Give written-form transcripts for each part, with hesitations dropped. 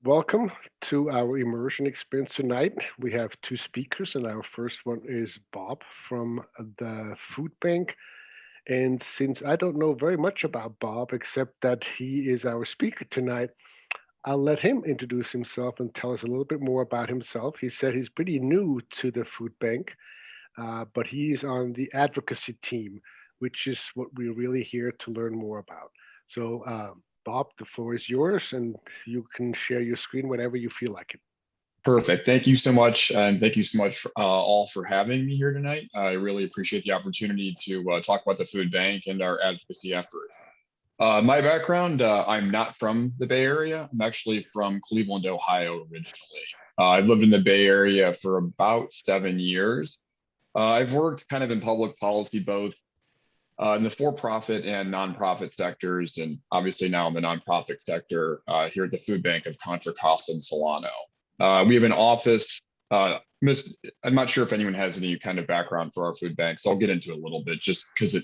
Welcome to our immersion experience tonight. We have two speakers, and our first one is Bob from the food bank. And since I don't know very much about Bob, except that he is our speaker tonight, I'll let him introduce himself and tell us a little bit more about himself. He said he's pretty new to the food bank, but he is on the advocacy team, which is what we're really here to learn more about. So, Bob, the floor is yours, and you can share your screen whenever you feel like it. Perfect. Thank you so much. And thank you so much all for having me here tonight. I really appreciate the opportunity to talk about the food bank and our advocacy efforts. My background, I'm not from the Bay Area. I'm actually from Cleveland, Ohio originally. I've lived in the Bay Area for about 7 years. I've worked kind of in public policy, both in the for-profit and nonprofit sectors, and obviously now in the nonprofit sector here at the Food Bank of Contra Costa and Solano. We have an office. I'm not sure if anyone has any kind of background for our food bank, so I'll get into it a little bit just because it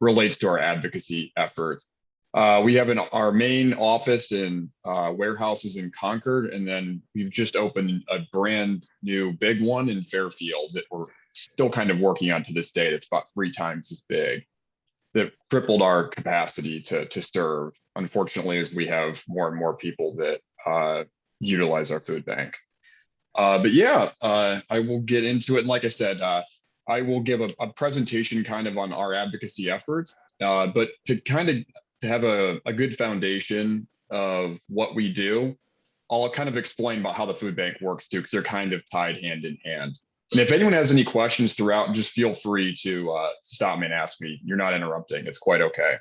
relates to our advocacy efforts. We have our main office in warehouses in Concord, and then we've just opened a brand new big one in Fairfield that we're still kind of working on to this day. It's about 3 times as big. That tripled our capacity to serve, unfortunately, as we have more and more people that utilize our food bank. But yeah, I will get into it. And like I said, I will give a presentation kind of on our advocacy efforts, but to kind of to have a good foundation of what we do, I'll kind of explain about how the food bank works too, because they're kind of tied hand in hand. And if anyone has any questions throughout, just feel free to stop me and ask me. You're not interrupting. It's quite okay.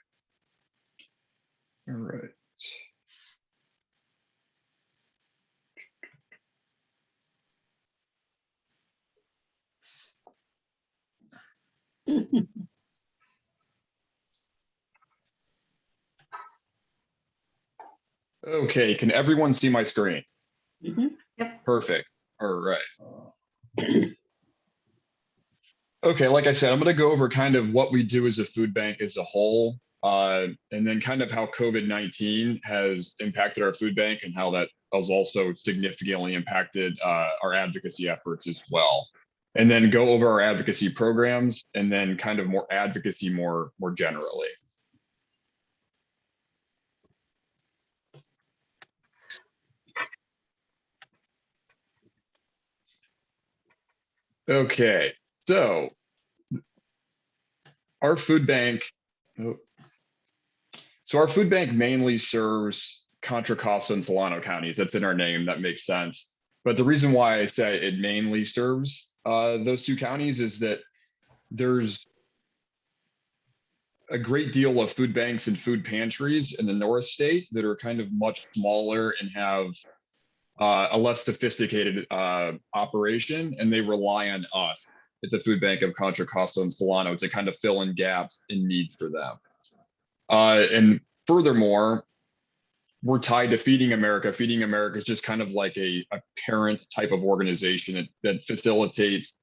All right. Okay, can everyone see my screen? Yep. Perfect. All right. Okay, like I said, I'm going to go over kind of what we do as a food bank as a whole, and then kind of how COVID-19 has impacted our food bank and how that has also significantly impacted our advocacy efforts as well. And then go over our advocacy programs and then kind of more advocacy more generally. Okay, so our food bank, our food bank mainly serves Contra Costa and Solano counties. That's in our name, that makes sense. But the reason why I say it mainly serves those two counties is that there's a great deal of food banks and food pantries in the North State that are kind of much smaller and have a less sophisticated operation, and they rely on us at the Food Bank of Contra Costa and Solano to kind of fill in gaps in needs for them. And furthermore, we're tied to Feeding America. Feeding America is just kind of like a parent type of organization that facilitates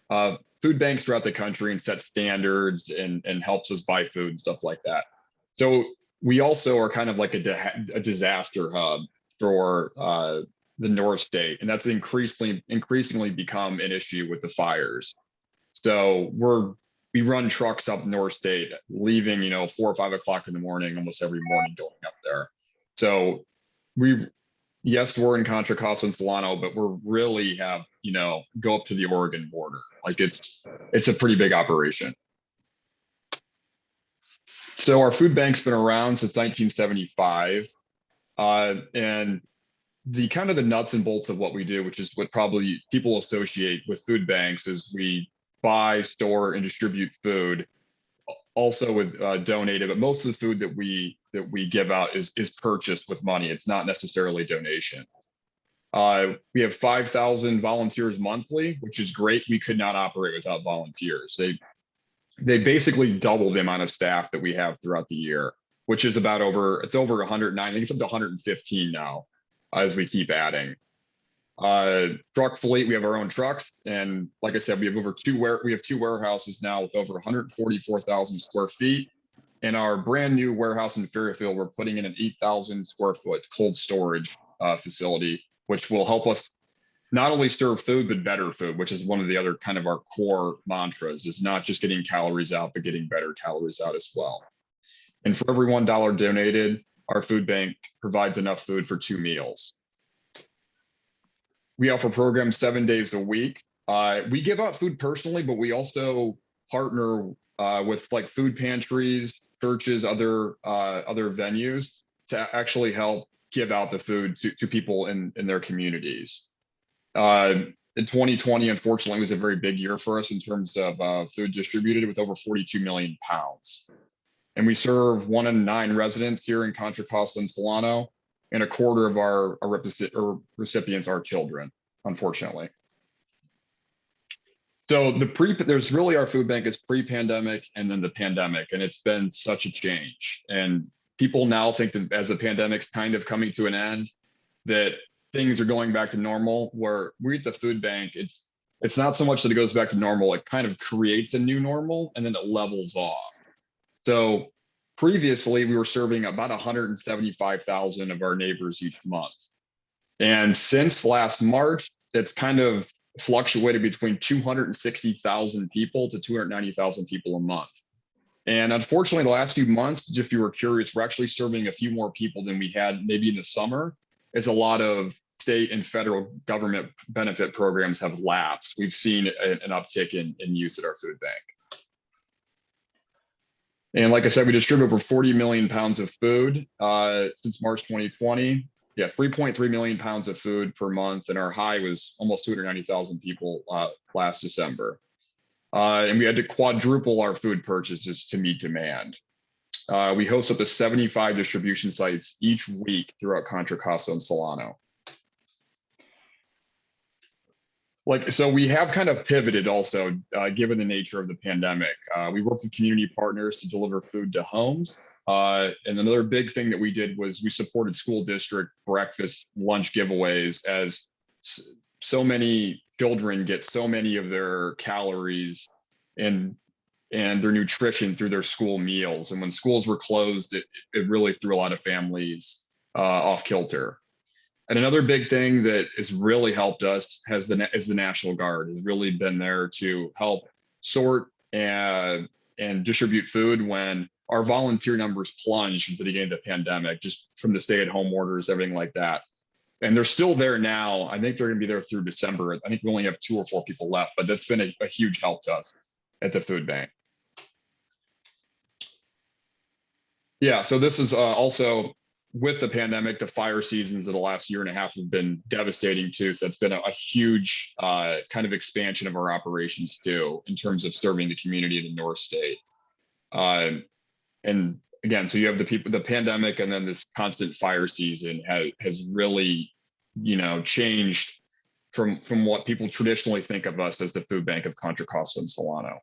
food banks throughout the country and sets standards and helps us buy food and stuff like that. So we also are kind of like a disaster hub for the North State, and that's increasingly become an issue with the fires. So we run trucks up North State, leaving 4 or 5 o'clock in the morning almost every morning going up there. So yes, we're in Contra Costa and Solano, but we're really have go up to the Oregon border. Like it's a pretty big operation. So our food bank's been around since 1975, and the kind of the nuts and bolts of what we do, which is what probably people associate with food banks, is we buy, store, and distribute food, also with donated, but most of the food that we give out is purchased with money. It's not necessarily donations. We have 5,000 volunteers monthly, which is great. We could not operate without volunteers. They basically double the amount of staff that we have throughout the year, which is over 109. I think it's up to 115 now, as we keep adding. Truck fleet, we have our own trucks, and like I said, we have two warehouses now with over 144,000 square feet. In our brand new warehouse in Fairfield, we're putting in an 8,000 square foot cold storage facility, which will help us not only serve food, but better food, which is one of the other kind of our core mantras, is not just getting calories out, but getting better calories out as well. And for every $1 donated, our food bank provides enough food for 2 meals. We offer programs 7 days a week. We give out food personally, but we also partner with like food pantries, churches, other venues to actually help give out the food to people in their communities. In 2020, unfortunately, was a very big year for us in terms of food distributed, with over 42 million pounds. And we serve 1 in 9 residents here in Contra Costa and Solano, and a quarter of our recipients are children, unfortunately. So there's really, our food bank is pre-pandemic and then the pandemic, and it's been such a change. And people now think that as the pandemic's kind of coming to an end, that things are going back to normal. Where we at the food bank, it's not so much that it goes back to normal, it kind of creates a new normal and then it levels off. So previously we were serving about 175,000 of our neighbors each month. And since last March, it's kind of fluctuated between 260,000 people to 290,000 people a month. And unfortunately, the last few months, if you were curious, we're actually serving a few more people than we had maybe in the summer, as a lot of state and federal government benefit programs have lapsed. We've seen an uptick in use at our food bank. And like I said, we distribute over 40 million pounds of food since March 2020. Yeah, 3.3 million pounds of food per month. And our high was almost 290,000 people last December. And we had to quadruple our food purchases to meet demand. We host up to 75 distribution sites each week throughout Contra Costa and Solano. So we have kind of pivoted also, given the nature of the pandemic. We worked with community partners to deliver food to homes. And another big thing that we did was we supported school district breakfast, lunch giveaways, as so many children get so many of their calories and their nutrition through their school meals. And when schools were closed, it really threw a lot of families off kilter. And another big thing that has really helped us is the National Guard has really been there to help sort and distribute food when our volunteer numbers plunged at the beginning of the pandemic, just from the stay-at-home orders, everything like that. And they're still there now. I think they're going to be there through December. I think we only have 2 or 4 people left, but that's been a huge help to us at the food bank. Yeah, so this is also with the pandemic, the fire seasons of the last year and a half have been devastating too. So it's been a huge kind of expansion of our operations too, in terms of serving the community in the North State. And again, so you have the pandemic, and then this constant fire season has really, changed from what people traditionally think of us as the food bank of Contra Costa and Solano.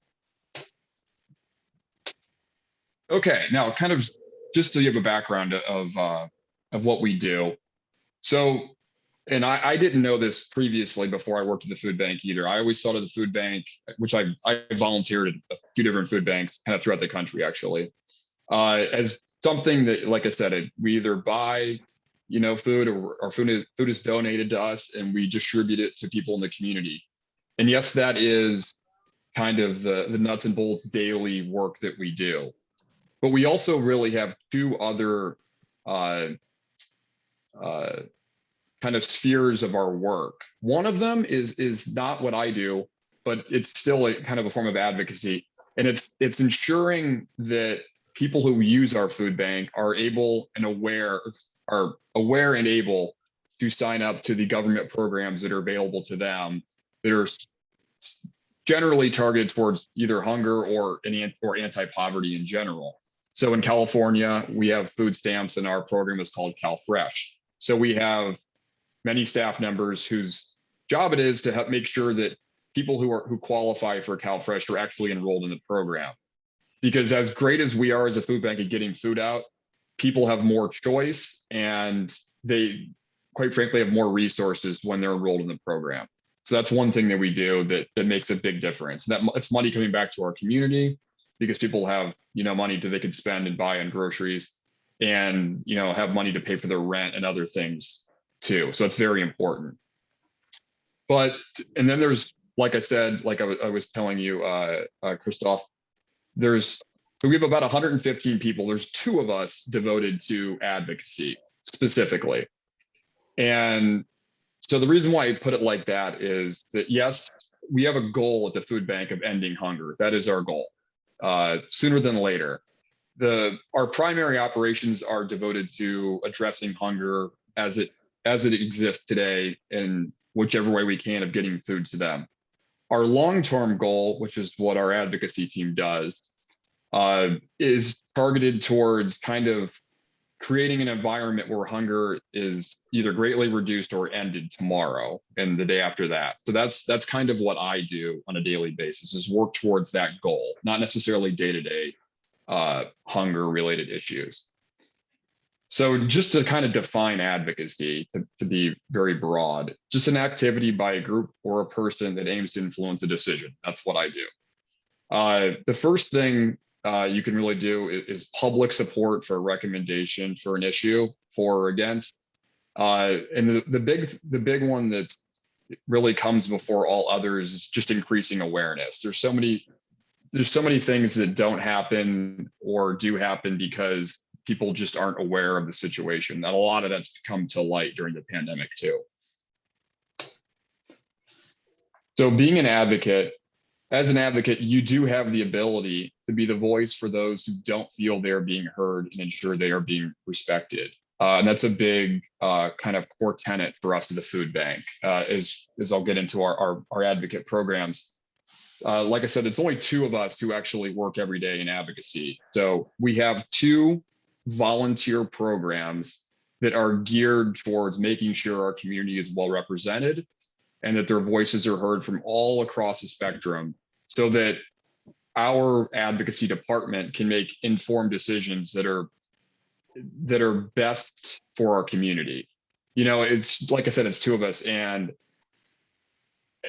Okay, now kind of just to give a background of what we do. So, and I didn't know this previously before I worked at the food bank either. I always thought of the food bank, which I volunteered at a few different food banks kind of throughout the country actually, as something that, like I said, we either buy, food, or food is donated to us and we distribute it to people in the community. And yes, that is kind of the nuts and bolts daily work that we do. But we also really have 2 other kind of spheres of our work. One of them is not what I do, but it's still a kind of a form of advocacy. And it's ensuring that people who use our food bank are aware and able to sign up to the government programs that are available to them that are generally targeted towards either hunger or anti-poverty in general. So in California, we have food stamps, and our program is called CalFresh. So we have many staff members whose job it is to help make sure that people who qualify for CalFresh are actually enrolled in the program. Because as great as we are as a food bank at getting food out, people have more choice, and they, quite frankly, have more resources when they're enrolled in the program. So that's one thing that we do that makes a big difference. That it's money coming back to our community, because people have, money that they could spend and buy on groceries, and, have money to pay for their rent and other things too. So it's very important. But, and then there's, like I said, like I was telling you, Christoph, so we have about 115 people. There's 2 of us devoted to advocacy specifically. And so the reason why I put it like that is that, yes, we have a goal at the food bank of ending hunger. That is our goal, sooner than later. Our primary operations are devoted to addressing hunger as it exists today in whichever way we can of getting food to them. Our long-term goal, which is what our advocacy team does, is targeted towards kind of creating an environment where hunger is either greatly reduced or ended tomorrow and the day after that. So that's kind of what I do on a daily basis, is work towards that goal, not necessarily day-to-day hunger related issues. So just to kind of define advocacy, to be very broad, just an activity by a group or a person that aims to influence a decision. That's what I do. The first thing you can really do is public support for a recommendation for an issue, for or against. And the big one that's really comes before all others is just increasing awareness. There's so many things that don't happen or do happen because people just aren't aware of the situation. And a lot of that's come to light during the pandemic too. So being an advocate, as an advocate, you do have the ability to be the voice for those who don't feel they're being heard and ensure they are being respected. And that's a big kind of core tenet for us at the food bank, as I'll get into our advocate programs. Like I said, it's only 2 of us who actually work every day in advocacy. So we have 2 volunteer programs that are geared towards making sure our community is well represented and that their voices are heard from all across the spectrum, so that our advocacy department can make informed decisions that are best for our community. You know, it's like I said, it's 2 of us, and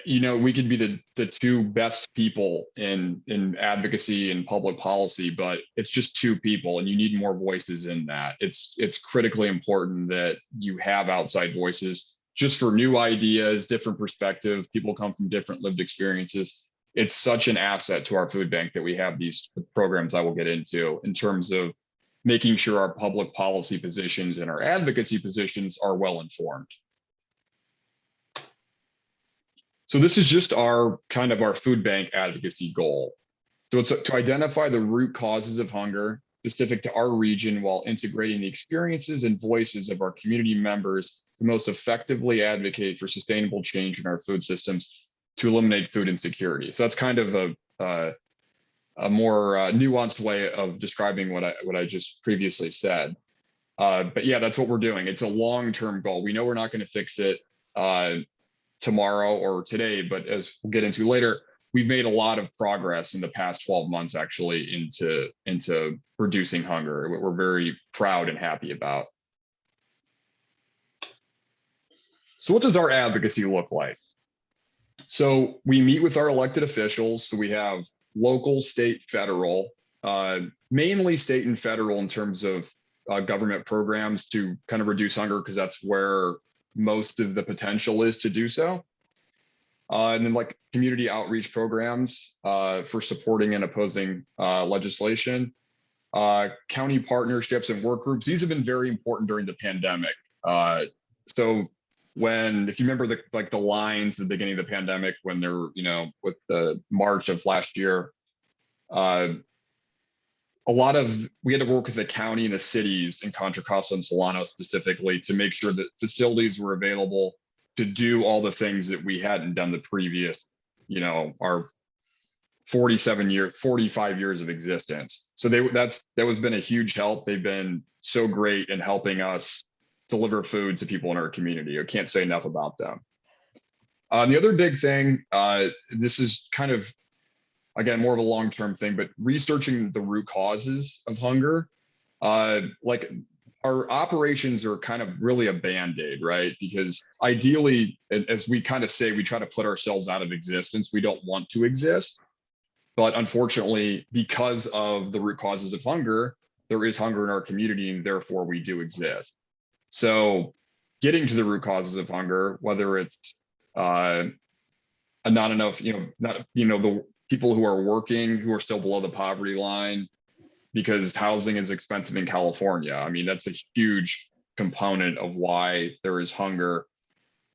you know, we could be the 2 best people in advocacy and public policy, but it's just 2 people, and you need more voices in that. It's critically important that you have outside voices just for new ideas, different perspective. People come from different lived experiences. It's such an asset to our food bank that we have these programs I will get into in terms of making sure our public policy positions and our advocacy positions are well informed. So this is just our food bank advocacy goal. So it's to identify the root causes of hunger specific to our region while integrating the experiences and voices of our community members to most effectively advocate for sustainable change in our food systems to eliminate food insecurity. So that's kind of a more nuanced way of describing what I just previously said. But yeah, that's what we're doing. It's a long-term goal. We know we're not going to fix it tomorrow or today, but as we'll get into later, we've made a lot of progress in the past 12 months actually into reducing hunger. We're very proud and happy about. So what does our advocacy look like? So we meet with our elected officials. So we have local, state, federal, mainly state and federal in terms of government programs to kind of reduce hunger, because that's where most of the potential is to do so. And then like community outreach programs for supporting and opposing legislation, county partnerships and work groups. These have been very important during the pandemic. So if you remember the lines at the beginning of the pandemic, when there were, with the March of last year, we had to work with the county and the cities in Contra Costa and Solano specifically to make sure that facilities were available to do all the things that we hadn't done the previous, our 45 years of existence. So that has been a huge help. They've been so great in helping us deliver food to people in our community. I can't say enough about them. The other big thing, this is kind of, again, more of a long-term thing, but researching the root causes of hunger. Like our operations are kind of really a Band-Aid, right? Because ideally, as we kind of say, we try to put ourselves out of existence. We don't want to exist. But unfortunately, because of the root causes of hunger, there is hunger in our community, and therefore we do exist. So getting to the root causes of hunger, whether it's not enough, the people who are working who are still below the poverty line because housing is expensive in California. I mean, that's a huge component of why there is hunger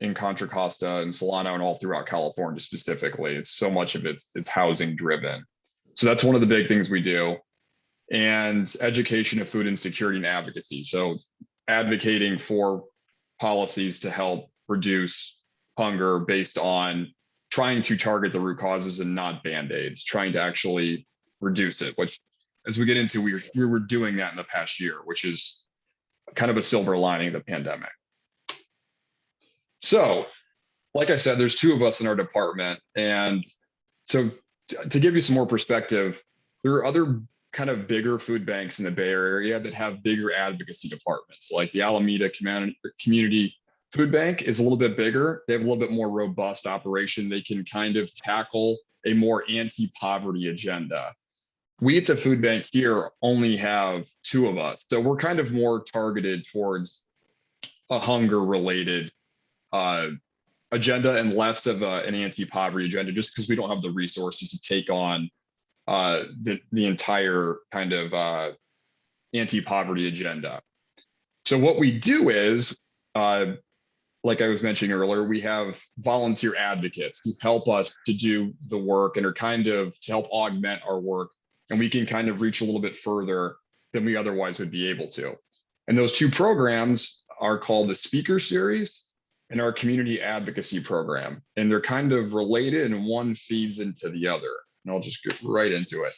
in Contra Costa and Solano and all throughout California specifically. It's so much of it's housing driven. So that's one of the big things we do. And education of food insecurity and advocacy. So advocating for policies to help reduce hunger based on trying to target the root causes and not band-aids, trying to actually reduce it, which as we get into, we were doing that in the past year, which is kind of a silver lining of the pandemic. So, like I said, there's 2 of us in our department. And so to give you some more perspective, there are other kind of bigger food banks in the Bay Area that have bigger advocacy departments. Like the Alameda Community Food Bank is a little bit bigger. They have a little bit more robust operation. They can kind of tackle a more anti-poverty agenda. We at the food bank here only have 2 of us. So we're kind of more targeted towards a hunger-related agenda and less of an anti-poverty agenda, just because we don't have the resources to take on the entire kind of anti-poverty agenda. So what we do is, like I was mentioning earlier, we have volunteer advocates who help us to do the work and are kind of to help augment our work, and we can kind of reach a little bit further than we otherwise would be able to. And those 2 programs are called the Speaker Series and our Community Advocacy Program. And they're kind of related and one feeds into the other. And I'll just get right into it.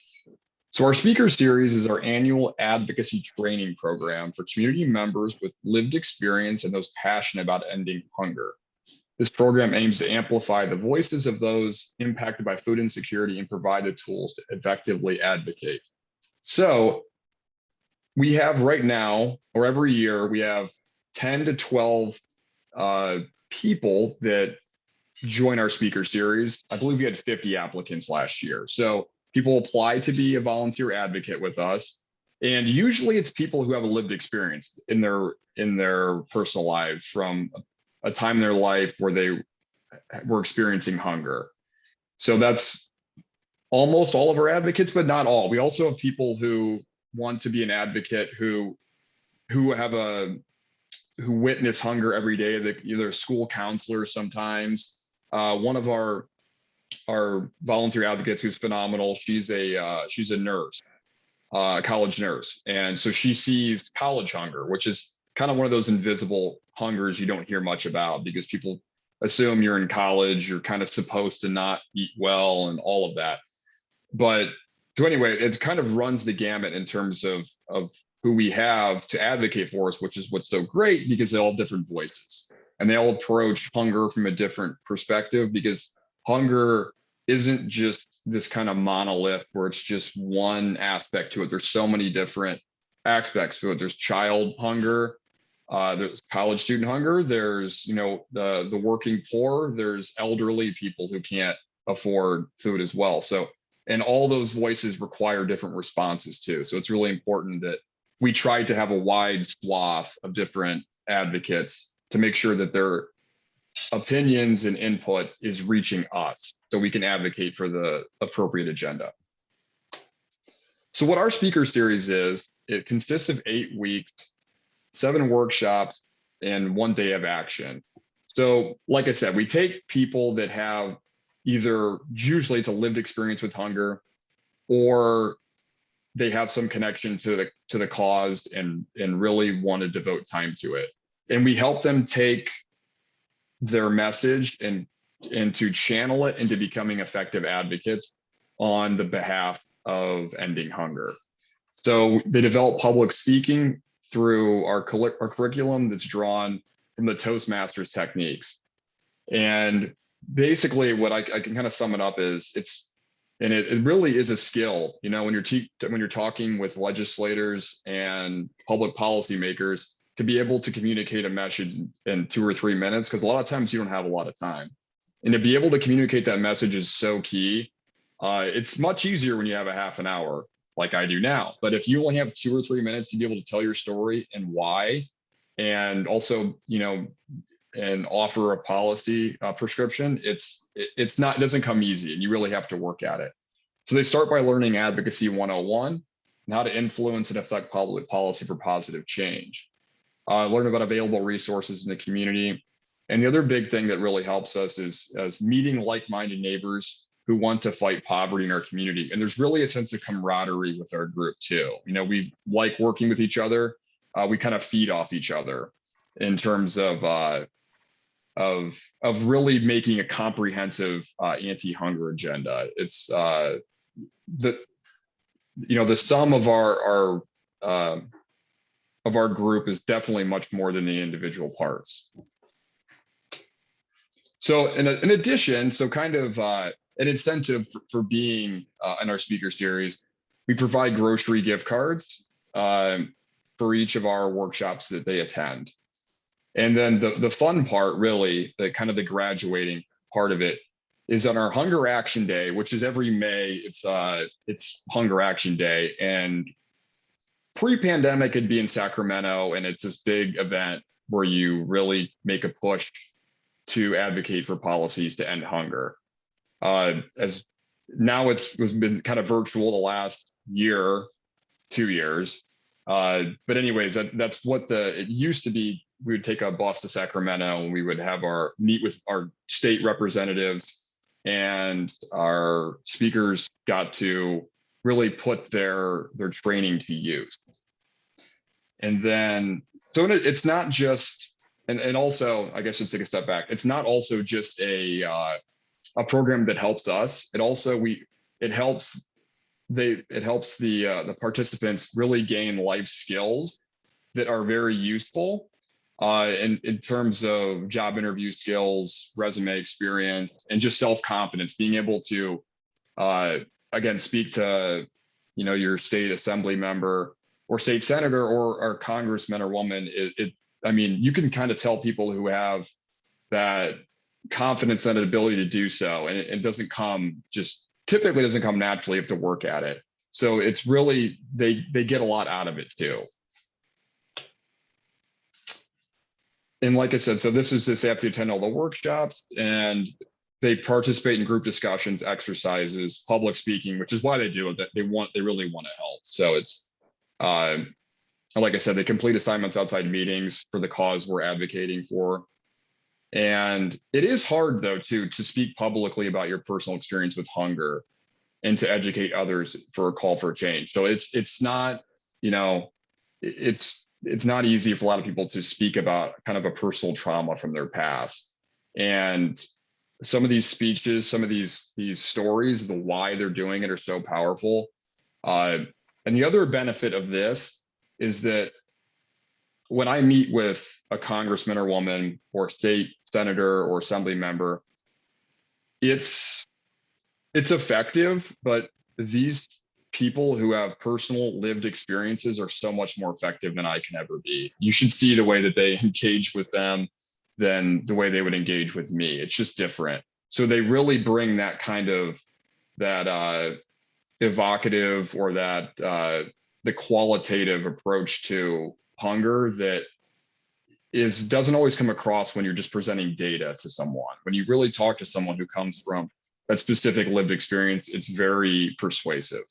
So our Speaker Series is our annual advocacy training program for community members with lived experience and those passionate about ending hunger. This program aims to amplify the voices of those impacted by food insecurity and provide the tools to effectively advocate. So we have right now, or every year, we have 10 to 12 people that join our Speaker Series. I believe we had 50 applicants last year. So people apply to be a volunteer advocate with us. And usually it's people who have a lived experience in their personal lives from a time in their life where they were experiencing hunger. So that's almost all of our advocates, but not all. We also have people who want to be an advocate who witness hunger every day. They're school counselors sometimes. One of our volunteer advocates who's phenomenal, she's a nurse, a college nurse. And so she sees college hunger, which is kind of one of those invisible hungers you don't hear much about because people assume you're in college, you're kind of supposed to not eat well and all of that. But so anyway, it kind of runs the gamut in terms of who we have to advocate for us, which is what's so great because they all have different voices and they all approach hunger from a different perspective, because hunger isn't just this kind of monolith where it's just one aspect to it. There's so many different aspects to it. There's child hunger, there's college student hunger, there's the working poor, there's elderly people who can't afford food as well. So, and all those voices require different responses too. So it's really important that we try to have a wide swath of different advocates to make sure that their opinions and input is reaching us so we can advocate for the appropriate agenda. So what our Speaker Series is, it consists of 8 weeks, 7 workshops, and 1 day of action. So like I said, we take people that have usually it's a lived experience with hunger, or they have some connection to the cause and really want to devote time to it. And we help them take their message and to channel it into becoming effective advocates on the behalf of ending hunger. So they develop public speaking through our curriculum that's drawn from the Toastmasters techniques. And basically what I can kind of sum it up is it really is a skill, when you're talking with legislators and public policymakers, to be able to communicate a message in 2 or 3 minutes, because a lot of times you don't have a lot of time. And to be able to communicate that message is so key. It's much easier when you have a half an hour like I do now. But if you only have 2 or 3 minutes to be able to tell your story and why, and also, and offer a policy prescription, it doesn't come easy, and you really have to work at it. So they start by learning Advocacy 101 and how to influence and affect public policy for positive change. Learn about available resources in the community. And the other big thing that really helps us is meeting like-minded neighbors who want to fight poverty in our community. And there's really a sense of camaraderie with our group too. We like working with each other. We kind of feed off each other in terms of really making a comprehensive anti-hunger agenda. It's the sum of our group is definitely much more than the individual parts. So in addition, so kind of an incentive for being in our speaker series, we provide grocery gift cards for each of our workshops that they attend. And then the fun part, really, the kind of the graduating part of it, is on our Hunger Action Day, which is every May. It's Hunger Action Day, and pre-pandemic it'd be in Sacramento, and it's this big event where you really make a push to advocate for policies to end hunger. As now it's been kind of virtual the last year, 2 years. But anyways, that's what it used to be. We would take a bus to Sacramento and we would have meet with our state representatives, and our speakers got to really put their training to use. And then, so it's not just, and also, I guess just take a step back. It's not also just a program that helps us. It also, it helps the participants really gain life skills that are very useful in terms of job interview skills, resume experience, and just self-confidence, being able to, again, speak to, your state assembly member or state senator or congressman or woman. I mean, you can kind of tell people who have that confidence and ability to do so, and it doesn't come typically doesn't come naturally. You have to work at it. So it's really, they get a lot out of it too. And like I said, so they have to attend all the workshops, and they participate in group discussions, exercises, public speaking, which is why they do it. That they really want to help. So it's, like I said, they complete assignments outside meetings for the cause we're advocating for. And it is hard, though, to speak publicly about your personal experience with hunger and to educate others for a call for change. So it's not, it's not easy for a lot of people to speak about kind of a personal trauma from their past. And some of these speeches, some of these stories, the why they're doing it are so powerful. And the other benefit of this is that when I meet with a congressman or woman or state senator or assembly member, it's effective, but these people who have personal lived experiences are so much more effective than I can ever be. You should see the way that they engage with them than the way they would engage with me. It's just different. So they really bring that kind of evocative or that the qualitative approach to hunger that doesn't always come across when you're just presenting data to someone. When you really talk to someone who comes from that specific lived experience, it's very persuasive.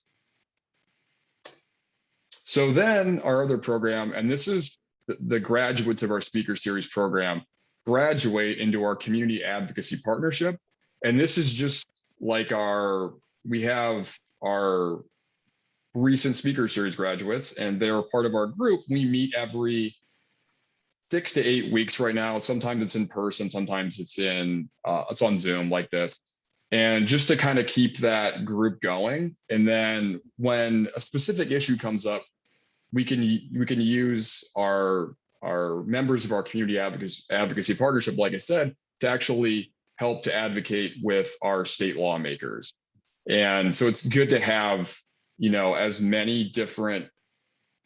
So then our other program, and this is the graduates of our speaker series program, graduate into our community advocacy partnership. And this is just like we have our recent speaker series graduates, and they're part of our group. We meet every 6 to 8 weeks right now. Sometimes it's in person, sometimes it's on Zoom like this. And just to kind of keep that group going. And then when a specific issue comes up, we can use our members of our community advocacy partnership, like I said, to actually help to advocate with our state lawmakers. And so it's good to have, as many different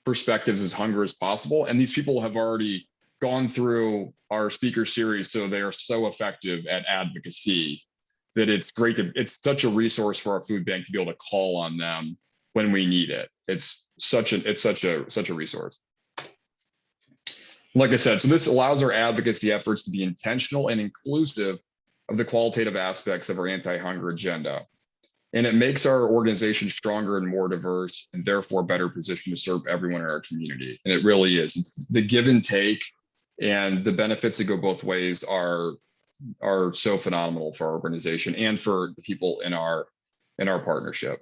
perspectives as hunger as possible. And these people have already gone through our speaker series, so they are so effective at advocacy that it's such a resource for our food bank to be able to call on them when we need it. It's such a resource. Like I said, so this allows our advocacy efforts to be intentional and inclusive of the qualitative aspects of our anti-hunger agenda. And it makes our organization stronger and more diverse, and therefore better positioned to serve everyone in our community. And it really is. It's the give and take, and the benefits that go both ways are so phenomenal for our organization and for the people in our partnership.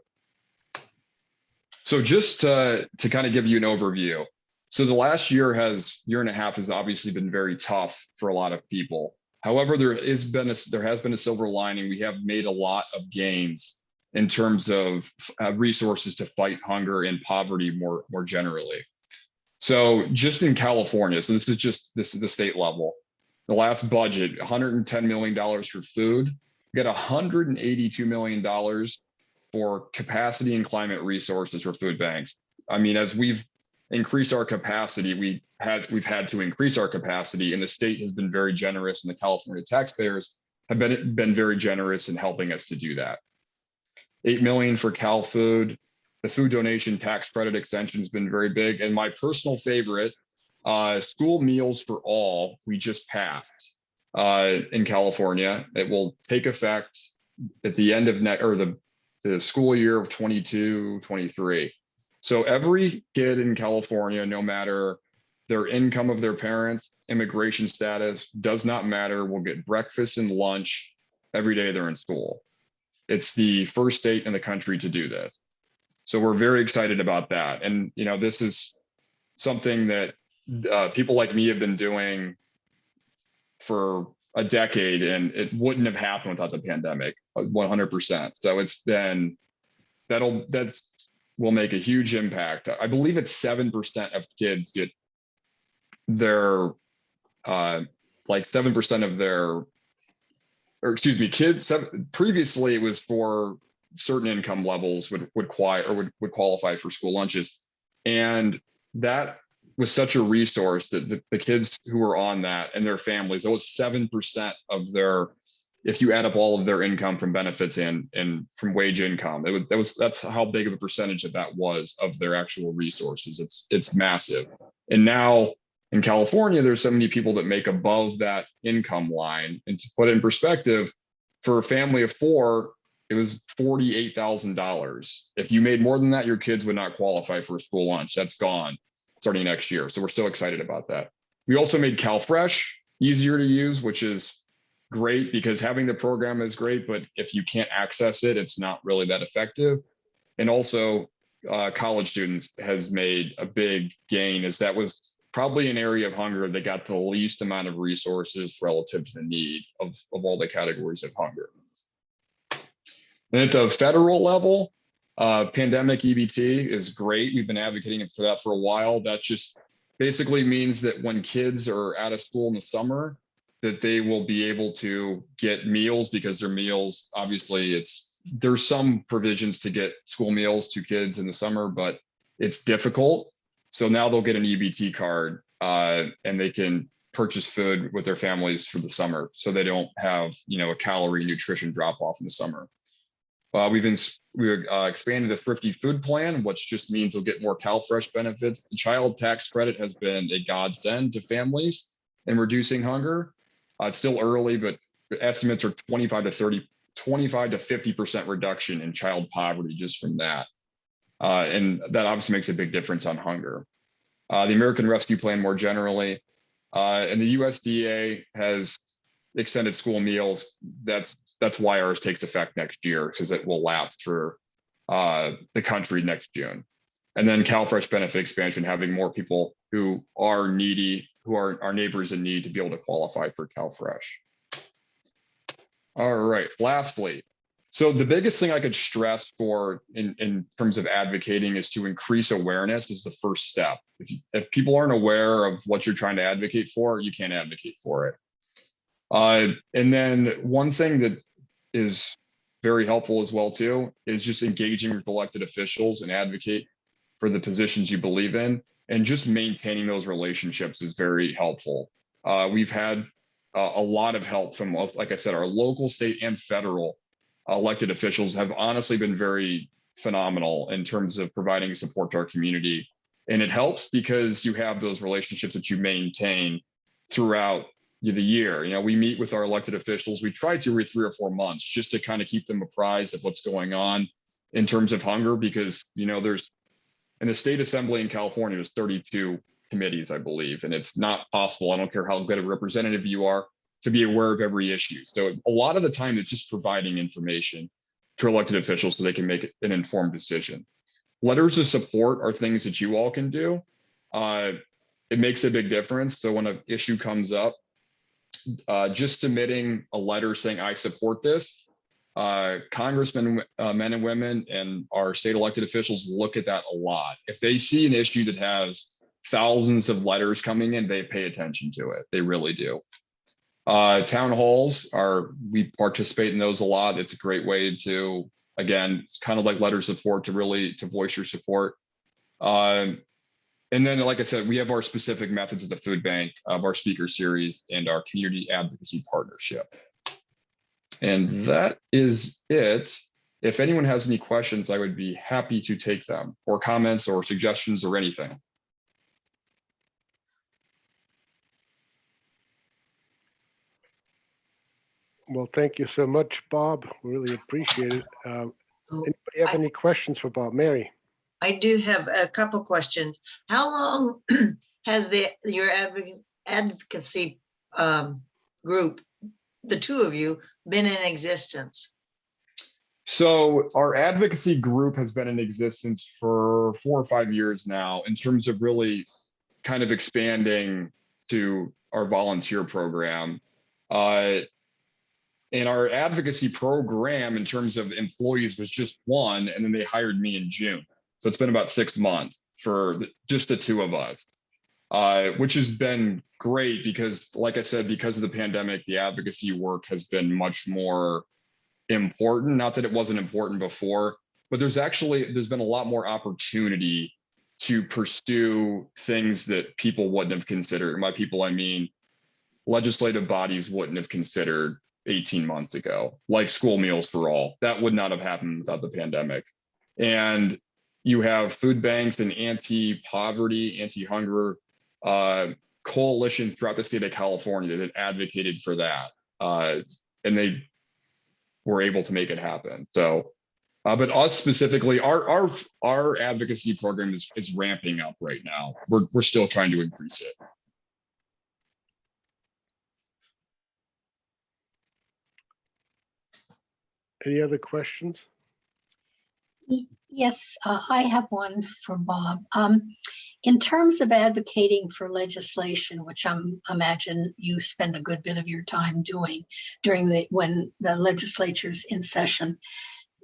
So just to kind of give you an overview. So the last year and a half has obviously been very tough for a lot of people. However, there has been a silver lining. We have made a lot of gains in terms of resources to fight hunger and poverty more generally. So just in California, so this is the state level. The last budget, $110 million for food. We got $182 million for capacity and climate resources for food banks. I mean, as we've increased our capacity, we've had to increase our capacity, and the state has been very generous, and the California taxpayers have been very generous in helping us to do that. $8 million for Cal Food. The food donation tax credit extension has been very big, and my personal favorite, school meals for all, we just passed in California. It will take effect at the end of the school year of 22-23. So every kid in California, no matter their income of their parents, immigration status, does not matter, will get breakfast and lunch every day they're in school. It's the first state in the country to do this. So we're very excited about that. And, you know, this is something that people like me have been doing for a decade, and it wouldn't have happened without the pandemic, 100%. So it's been, will make a huge impact. I believe it's 7% of kids get their, like 7% of their, or excuse me, kids, previously it was for certain income levels would qualify for school lunches. And that was such a resource that the kids who were on that and their families, it was 7% of their, if you add up all of their income from benefits and from wage income, that's how big of a percentage of that was of their actual resources. It's massive. And now in California, there's so many people that make above that income line. And to put it in perspective, for a family of four, it was $48,000. If you made more than that, your kids would not qualify for a school lunch. That's gone starting next year. So we're so excited about that. We also made CalFresh easier to use, which is great because having the program is great, but if you can't access it, it's not really that effective. And also college students has made a big gain, as that was probably an area of hunger that got the least amount of resources relative to the need of all the categories of hunger. Then at the federal level, pandemic EBT is great. We've been advocating for that for a while. That just basically means that when kids are out of school in the summer, that they will be able to get meals, because their meals, obviously there's some provisions to get school meals to kids in the summer, but it's difficult. So now they'll get an EBT card and they can purchase food with their families for the summer, so they don't have, a calorie nutrition drop off in the summer. We've expanded the Thrifty Food Plan, which just means they'll get more CalFresh benefits. The child tax credit has been a godsend to families in reducing hunger. It's still early, but estimates are 25 to 50% reduction in child poverty just from that. And that obviously makes a big difference on hunger. The American Rescue Plan more generally, and the USDA has extended school meals. That's why ours takes effect next year, because it will lapse for the country next June. And then CalFresh benefit expansion, having more people who are needy, who are our neighbors in need, to be able to qualify for CalFresh. All right, lastly, so the biggest thing I could stress for in terms of advocating is to increase awareness is the first step. If people aren't aware of what you're trying to advocate for, you can't advocate for it. And then one thing that is very helpful as well too is just engaging with elected officials and advocate for the positions you believe in, and just maintaining those relationships is very helpful. We've had a lot of help from, like I said, our local, state, and federal elected officials have honestly been very phenomenal in terms of providing support to our community And it helps because you have those relationships that you maintain throughout the year. You know, we meet with our elected officials. We try to every 3 or 4 months just to kind of keep them apprised of what's going on in terms of hunger, because, you know, there's in the state assembly in California, there's 32 committees, I believe, and it's not possible. I don't care how good a representative you are to be aware of every issue. So a lot of the time it's just providing information to elected officials so they can make an informed decision. Letters of support are things that you all can do. It makes a big difference. So when an issue comes up, just submitting a letter saying, I support this, congressmen, men and women, and our state elected officials look at that a lot. If they see an issue that has thousands of letters coming in, they pay attention to it. They really do. Town halls we participate in those a lot. It's a great way to, again, it's kind of like letters of support to voice your support. And then, like I said, we have our specific methods of the food bank, of our speaker series, and our community advocacy partnership. And that is it. If anyone has any questions, I would be happy to take them, or comments or suggestions or anything. Well, thank you so much, Bob. Really appreciate it. Anybody have any questions for Bob? Mary? I do have a couple questions. How long has your advocacy group, the two of you, been in existence? So our advocacy group has been in existence for 4 or 5 years now, in terms of really kind of expanding to our volunteer program. And our advocacy program in terms of employees was just one, and then they hired me in June. So it's been about 6 months for just the two of us, which has been great because, like I said, because of the pandemic, the advocacy work has been much more important. Not that it wasn't important before, but there's been a lot more opportunity to pursue things that people wouldn't have considered. And by people, I mean legislative bodies wouldn't have considered 18 months ago, like school meals for all. That would not have happened without the pandemic. And you have food banks and anti-poverty, anti-hunger coalition throughout the state of California that advocated for that. And they were able to make it happen. So, but us specifically, our advocacy program is ramping up right now. We're still trying to increase it. Any other questions? Yes, I have one for Bob. In terms of advocating for legislation, which I imagine you spend a good bit of your time doing when the legislature's in session,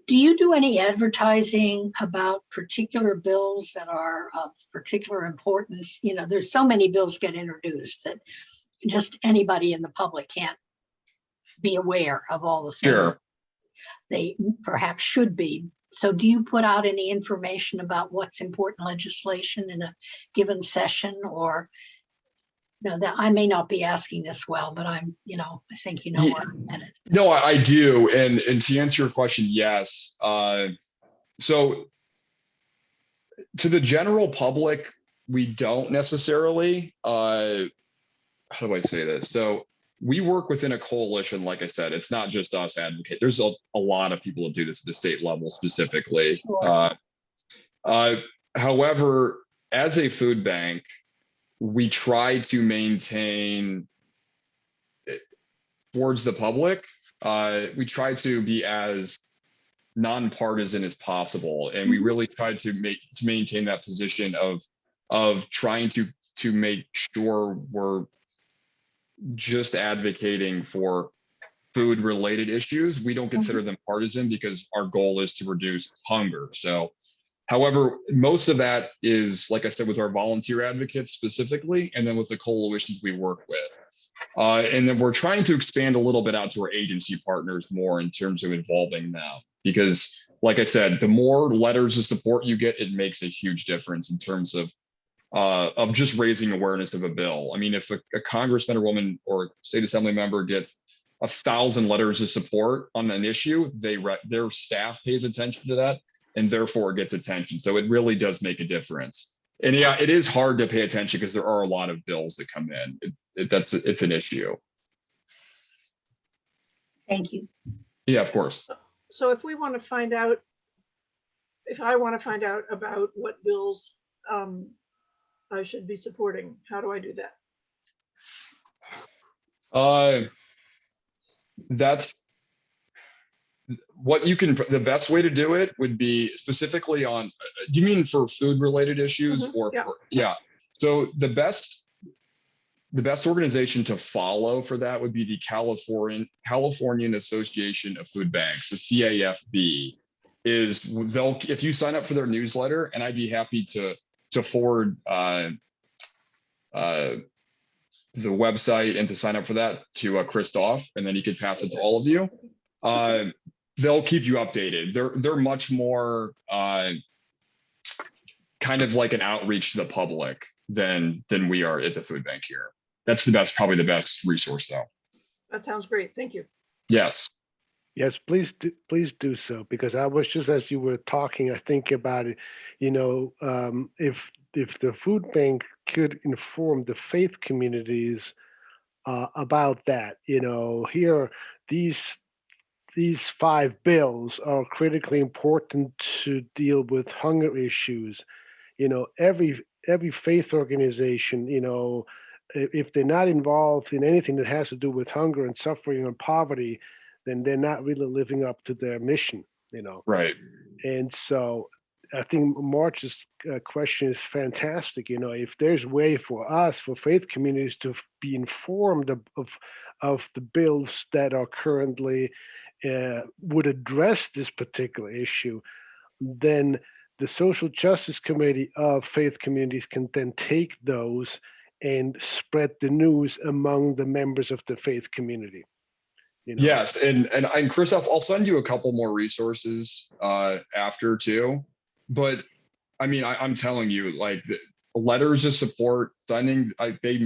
do you do any advertising about particular bills that are of particular importance? You know, there's so many bills get introduced that just anybody in the public can't be aware of all the things Sure. they perhaps should be. So do you put out any information about what's important legislation in a given session? Or, you know, that I may not be asking this well, but I think you know where I'm headed. No, I do. And to answer your question, yes. So to the general public, we don't necessarily, how do I say this? So we work within a coalition. Like I said, it's not just us advocate. There's a lot of people that do this at the state level specifically. Sure. However, as a food bank, we try to maintain towards the public. We try to be as nonpartisan as possible, and we really try to maintain that position of trying to make sure we're just advocating for food related issues. We don't consider them partisan because our goal is to reduce hunger. So, however, most of that is, like I said, with our volunteer advocates specifically, and then with the coalitions we work with. And then we're trying to expand a little bit out to our agency partners more in terms of involving them. Because, like I said, the more letters of support you get, it makes a huge difference in terms of just raising awareness of a bill. I mean, if a congressman or woman or state assembly member gets 1,000 letters of support on an issue, their staff pays attention to that, and therefore it gets attention. So it really does make a difference. And yeah, it is hard to pay attention because there are a lot of bills that come in. It's an issue. Thank you. Yeah, of course. So if we want to find out, if I want to find out about what bills I should be supporting, how do I do that? That's what you can, the best way to do it would be specifically on, do you mean for food related issues or, yeah. Yeah. So the best organization to follow for that would be the Californian Association of Food Banks, the CAFB. If you sign up for their newsletter, and I'd be happy to forward the website and to sign up for that to Christoph, and then he could pass it to all of you. They'll keep you updated. They're much more kind of like an outreach to the public than we are at the food bank here. That's probably the best resource though. That sounds great. Thank you. Yes. Yes, please do so, because I was just, as you were talking, I think about it, if the food bank could inform the faith communities about that, here, these 5 bills are critically important to deal with hunger issues. Every faith organization, if they're not involved in anything that has to do with hunger and suffering and poverty, then they're not really living up to their mission, Right. And so I think March's question is fantastic. If there's a way for us, for faith communities, to be informed of the bills that are currently would address this particular issue, then the Social Justice Committee of faith communities can then take those and spread the news among the members of the faith community. Yes, and Christoph, I'll send you a couple more resources after too. But I mean, I'm telling you, like, the letters of support, sending, they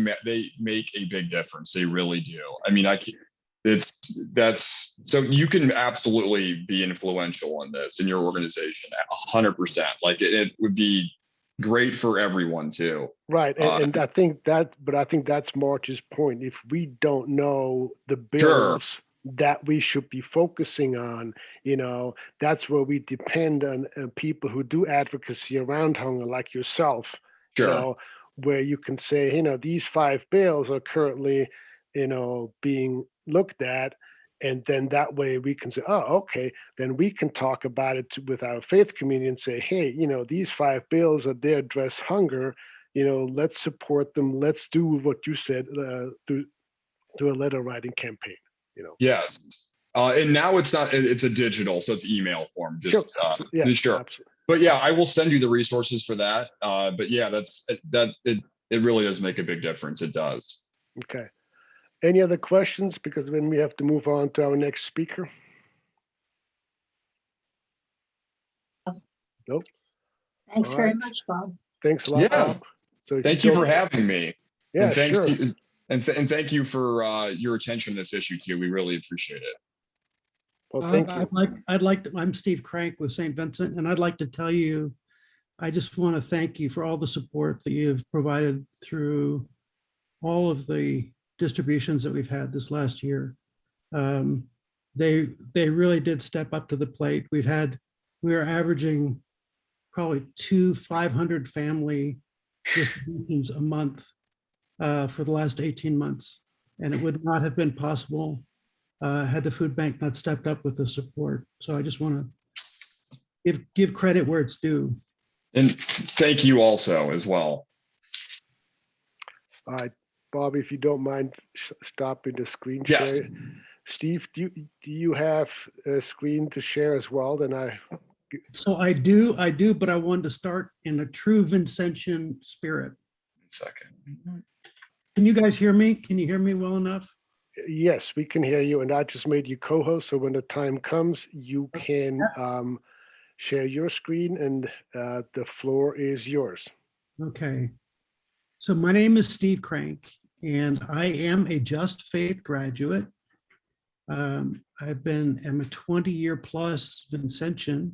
make a big difference. They really do. I mean, so you can absolutely be influential in this in your organization, 100%. Like it would be great for everyone too. Right, and I think that's March's point. If we don't know the bills Sure. that we should be focusing on, that's where we depend on people who do advocacy around hunger, like yourself. Sure. Where you can say, these 5 bills are currently, being looked at, and then that way we can say, oh, okay, then we can talk about it with our faith community and say, hey, these 5 bills are there address hunger, let's support them. Let's do what you said, do a letter writing campaign. Yes. And now it's a digital, so it's email form. Just sure. Yeah, sure. Absolutely. But yeah, I will send you the resources for that. But yeah, it really does make a big difference. It does. Okay. Any other questions? Because then we have to move on to our next speaker. Nope. Thanks All very right. much, Bob. Thanks a lot, Yeah. Bob. So Thank you for having me. Yeah, and thanks sure. and thank you for your attention to this issue too. We really appreciate it. Well, thank you. I'm Steve Crank with St. Vincent, and I'd like to tell you, I just want to thank you for all the support that you've provided through all of the distributions that we've had this last year. They really did step up to the plate. We are averaging probably 500 family distributions a month for the last 18 months. And it would not have been possible had the food bank not stepped up with the support. So I just want to give credit where it's due. And thank you also as well. All right, Bob, if you don't mind stopping the screen Yes. share. Steve, do you have a screen to share as well? Then So I do, but I wanted to start in a true Vincentian spirit. 1 second. Can you guys hear me? Can you hear me well enough? Yes, we can hear you, and I just made you co-host, so when the time comes, you can share your screen, and the floor is yours. Okay. So my name is Steve Crank, and I am a JustFaith graduate. I'm a 20-year plus Vincentian,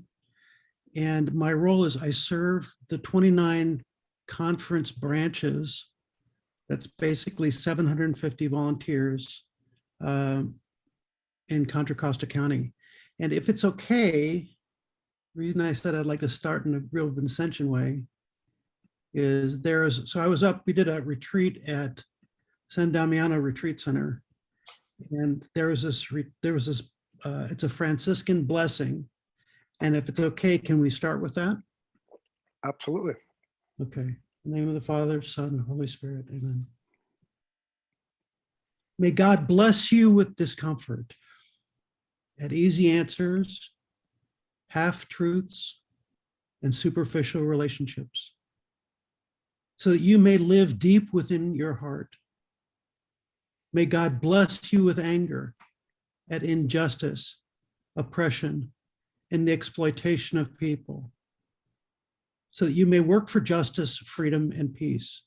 and my role is I serve the 29 conference branches. That's basically 750 volunteers in Contra Costa County. And if it's okay, the reason I said I'd like to start in a real Vincentian way is so I was up, we did a retreat at San Damiano Retreat Center. And there was this, it's a Franciscan Blessing. And if it's okay, can we start with that? Absolutely. Okay. In the name of the Father, Son, and Holy Spirit. Amen. May God bless you with discomfort, at easy answers, half-truths, and superficial relationships, so that you may live deep within your heart. May God bless you with anger at injustice, oppression, and the exploitation of people, so that you may work for justice, freedom, and peace.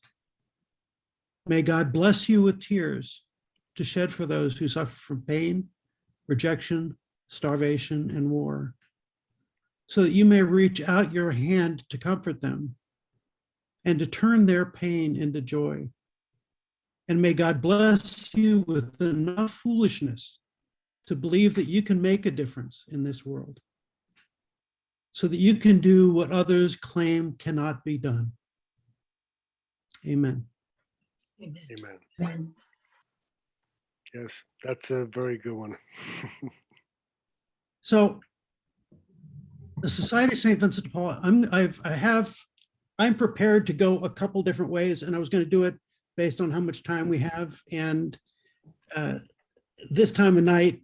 May God bless you with tears to shed for those who suffer from pain, rejection, starvation, and war, so that you may reach out your hand to comfort them and to turn their pain into joy. And may God bless you with enough foolishness to believe that you can make a difference in this world, so that you can do what others claim cannot be done. Amen. Amen. Amen. Amen. Yes, that's a very good one. So the Society of St. Vincent de Paul, I'm prepared to go a couple different ways, and I was going to do it based on how much time we have. And this time of night,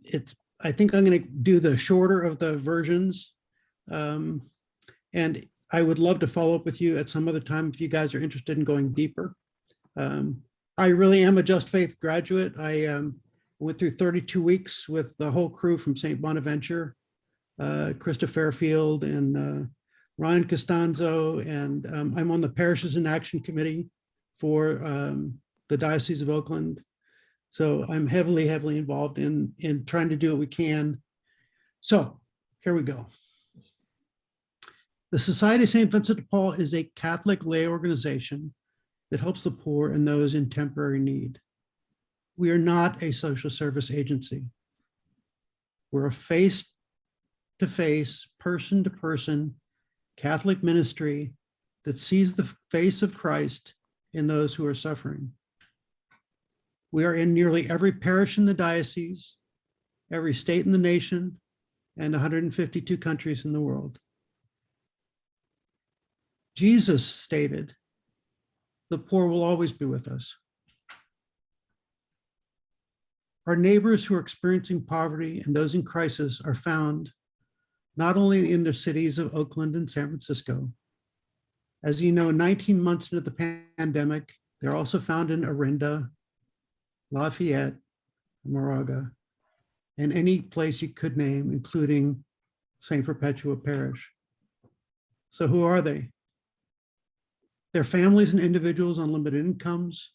I think I'm going to do the shorter of the versions. And I would love to follow up with you at some other time if you guys are interested in going deeper. I really am a Just Faith graduate. I went through 32 weeks with the whole crew from St. Bonaventure, Krista Fairfield and Ryan Costanzo, and I'm on the Parishes in Action Committee for the Diocese of Oakland. So I'm heavily involved in trying to do what we can. So here we go. The Society of St. Vincent de Paul is a Catholic lay organization that helps the poor and those in temporary need. We are not a social service agency. We're a face-to-face, person-to-person Catholic ministry that sees the face of Christ in those who are suffering. We are in nearly every parish in the diocese, every state in the nation, and 152 countries in the world. Jesus stated, "The poor will always be with us." Our neighbors who are experiencing poverty and those in crisis are found not only in the cities of Oakland and San Francisco. As you know, 19 months into the pandemic, they're also found in Orinda, Lafayette, Moraga, and any place you could name, including St. Perpetua Parish. So who are they? They're families and individuals on limited incomes.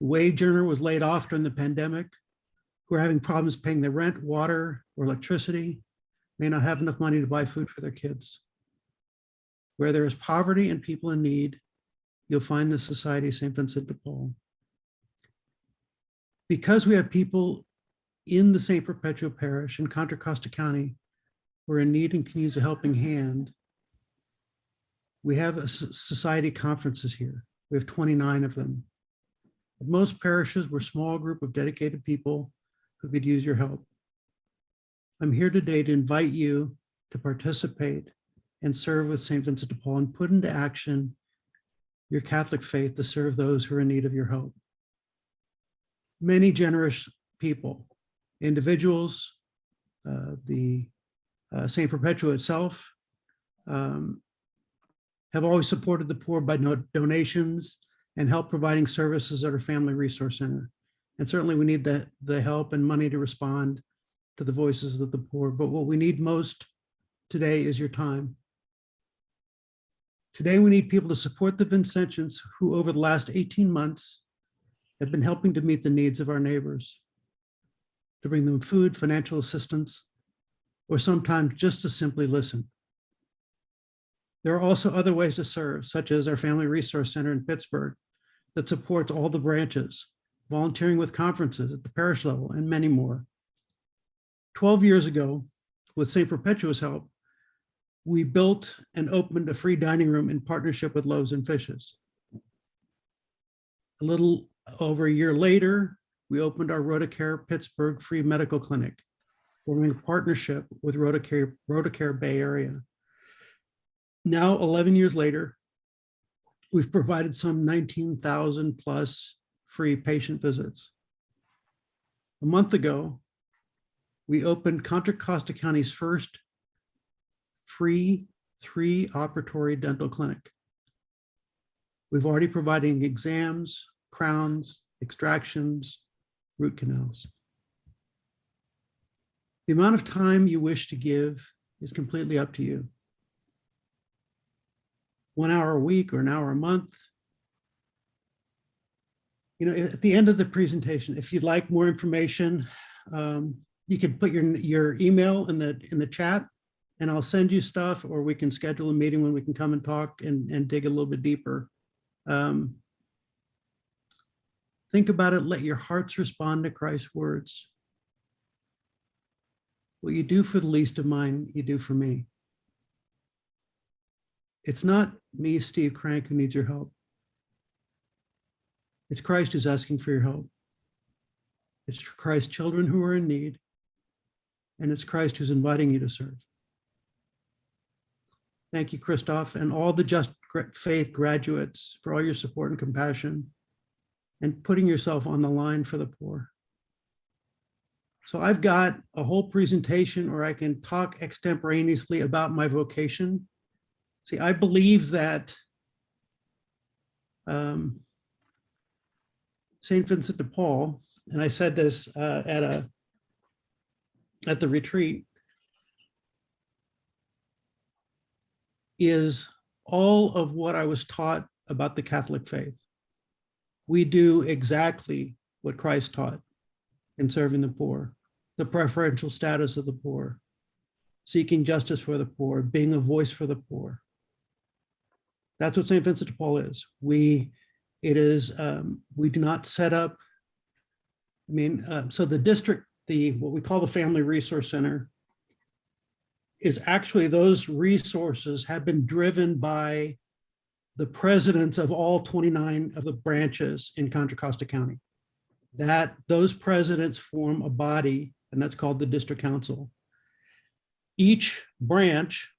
The wage earner was laid off during the pandemic, who are having problems paying their rent, water, or electricity, may not have enough money to buy food for their kids. Where there is poverty and people in need, you'll find the Society of St. Vincent de Paul. Because we have people in the St. Perpetua Parish in Contra Costa County who are in need and can use a helping hand, we have society conferences here. We have 29 of them. At most parishes, we're a small group of dedicated people who could use your help. I'm here today to invite you to participate and serve with St. Vincent de Paul and put into action your Catholic faith to serve those who are in need of your help. Many generous people, individuals, the St. Perpetua itself, have always supported the poor by donations and help providing services at our Family Resource Center. And certainly we need the help and money to respond to the voices of the poor. But what we need most today is your time. Today, we need people to support the Vincentians who over the last 18 months have been helping to meet the needs of our neighbors, to bring them food, financial assistance, or sometimes just to simply listen. There are also other ways to serve, such as our Family Resource Center in Pittsburgh that supports all the branches, volunteering with conferences at the parish level, and many more. 12 years ago, with St. Perpetua's help, we built and opened a free dining room in partnership with Loaves and Fishes. A little over a year later, we opened our Roticare Pittsburgh free medical clinic, forming a partnership with Roticare Bay Area. Now, 11 years later, we've provided some 19,000 plus free patient visits. A month ago, we opened Contra Costa County's first free 3-operatory dental clinic. We've already providing exams, crowns, extractions, root canals. The amount of time you wish to give is completely up to you. 1 hour a week or an hour a month. You know, at the end of the presentation, if you'd like more information, you can put your email in the chat, and I'll send you stuff, or we can schedule a meeting when we can come and talk and dig a little bit deeper. Think about it. Let your hearts respond to Christ's words. What you do for the least of mine, you do for me. It's not me, Steve Crank, who needs your help. It's Christ who's asking for your help. It's Christ's children who are in need, and it's Christ who's inviting you to serve. Thank you, Christoph, and all the Just Faith graduates for all your support and compassion and putting yourself on the line for the poor. So I've got a whole presentation, or I can talk extemporaneously about my vocation. See, I believe that St. Vincent de Paul, and I said this at the retreat, is all of what I was taught about the Catholic faith. We do exactly what Christ taught in serving the poor, the preferential status of the poor, seeking justice for the poor, being a voice for the poor. That's what St. Vincent de Paul is. We do not set up, so the district, what we call the Family Resource Center, is actually, those resources have been driven by the presidents of all 29 of the branches in Contra Costa County. That those presidents form a body, and that's called the district council. Each branch,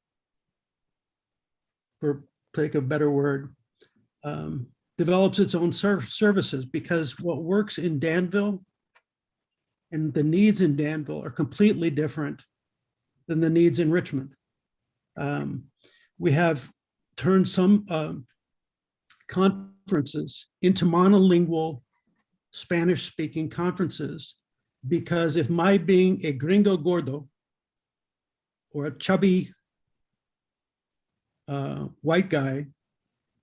for take a better word, develops its own services, because what works in Danville and the needs in Danville are completely different than the needs in Richmond. We have turned some conferences into monolingual Spanish-speaking conferences, because if my being a gringo gordo or a chubby white guy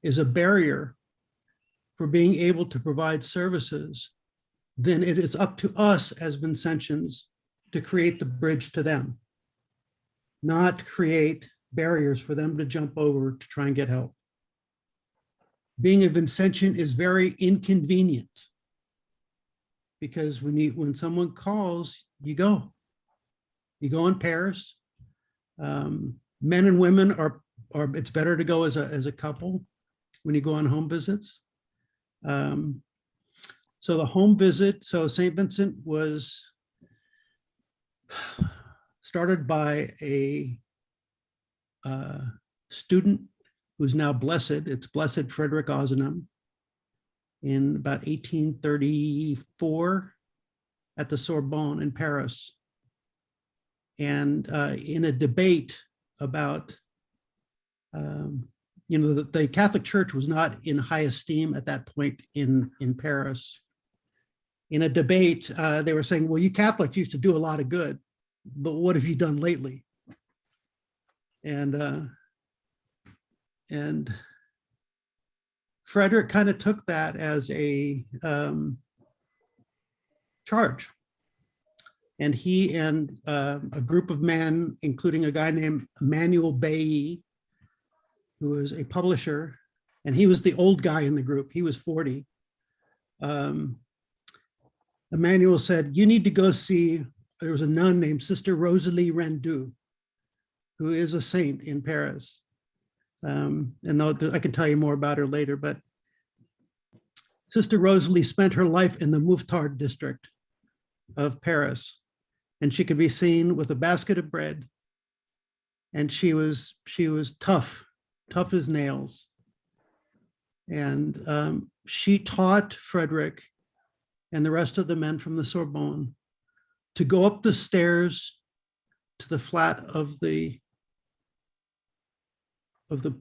is a barrier for being able to provide services, then it is up to us as Vincentians to create the bridge to them, not create barriers for them to jump over to try and get help. Being a Vincentian is very inconvenient, because when someone calls, you go in pairs. Men and women are it's better to go as a couple when you go on home visits. So the home visit, so St. Vincent was started by a student who's now blessed. It's Blessed Frederick Ozanam, in about 1834 at the Sorbonne in Paris. And in a debate about, the Catholic Church was not in high esteem at that point in Paris. In a debate, they were saying, well, you Catholics used to do a lot of good, but what have you done lately? And Frederick kind of took that as a charge. And he and a group of men, including a guy named Emmanuel Bailly, who was a publisher, and he was the old guy in the group. He was 40. Emmanuel said, you need to go see, there was a nun named Sister Rosalie Rendu, who is a saint in Paris. And I can tell you more about her later, but Sister Rosalie spent her life in the Mouffetard district of Paris, and she could be seen with a basket of bread. And she was tough as nails. And she taught Frederick and the rest of the men from the Sorbonne to go up the stairs to the flat of the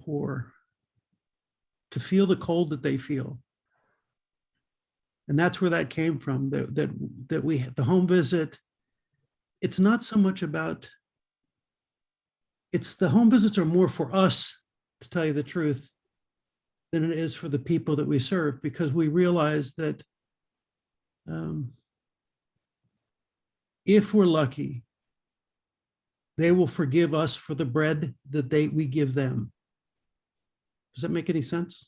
poor, to feel the cold that they feel. And that's where that came from, that we had the home visit. It's not so much about, it's the home visits are more for us, to tell you the truth, than it is for the people that we serve, because we realize that if we're lucky, they will forgive us for the bread that we give them. Does that make any sense?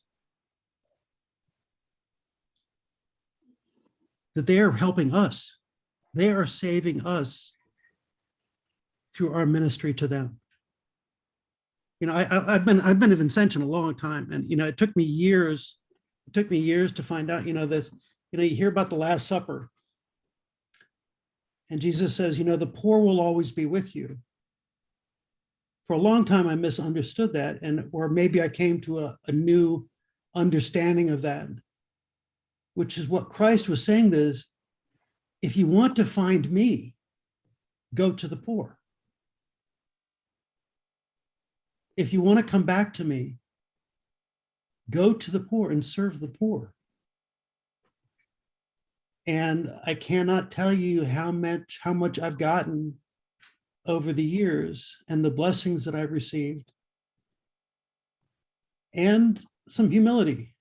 That they are helping us. They are saving us through our ministry to them. You know, I've been a Vincentian a long time, and you know, it took me years to find out, you know, this, you know, you hear about the Last Supper, and Jesus says, you know, the poor will always be with you. For a long time, I misunderstood that, or maybe I came to a new understanding of that, which is what Christ was saying is, if you want to find me, go to the poor. If you want to come back to me, go to the poor and serve the poor. And I cannot tell you how much I've gotten over the years and the blessings that I've received, and some humility.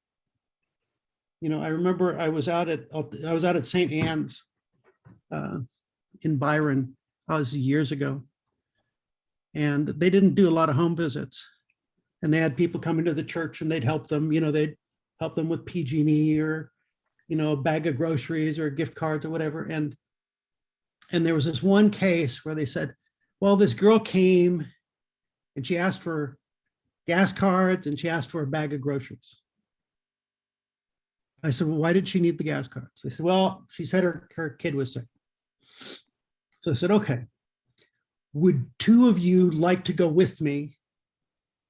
You know, I remember I was out at St. Anne's in Byron, years ago, and they didn't do a lot of home visits, and they had people come into the church and they'd help them. You know, they'd help them with PG&E or, you know, a bag of groceries or gift cards or whatever. And there was this one case where they said, well, this girl came and she asked for gas cards and she asked for a bag of groceries. I said, well, why did she need the gas cards? They said, well, she said her kid was sick. So I said, okay, would two of you like to go with me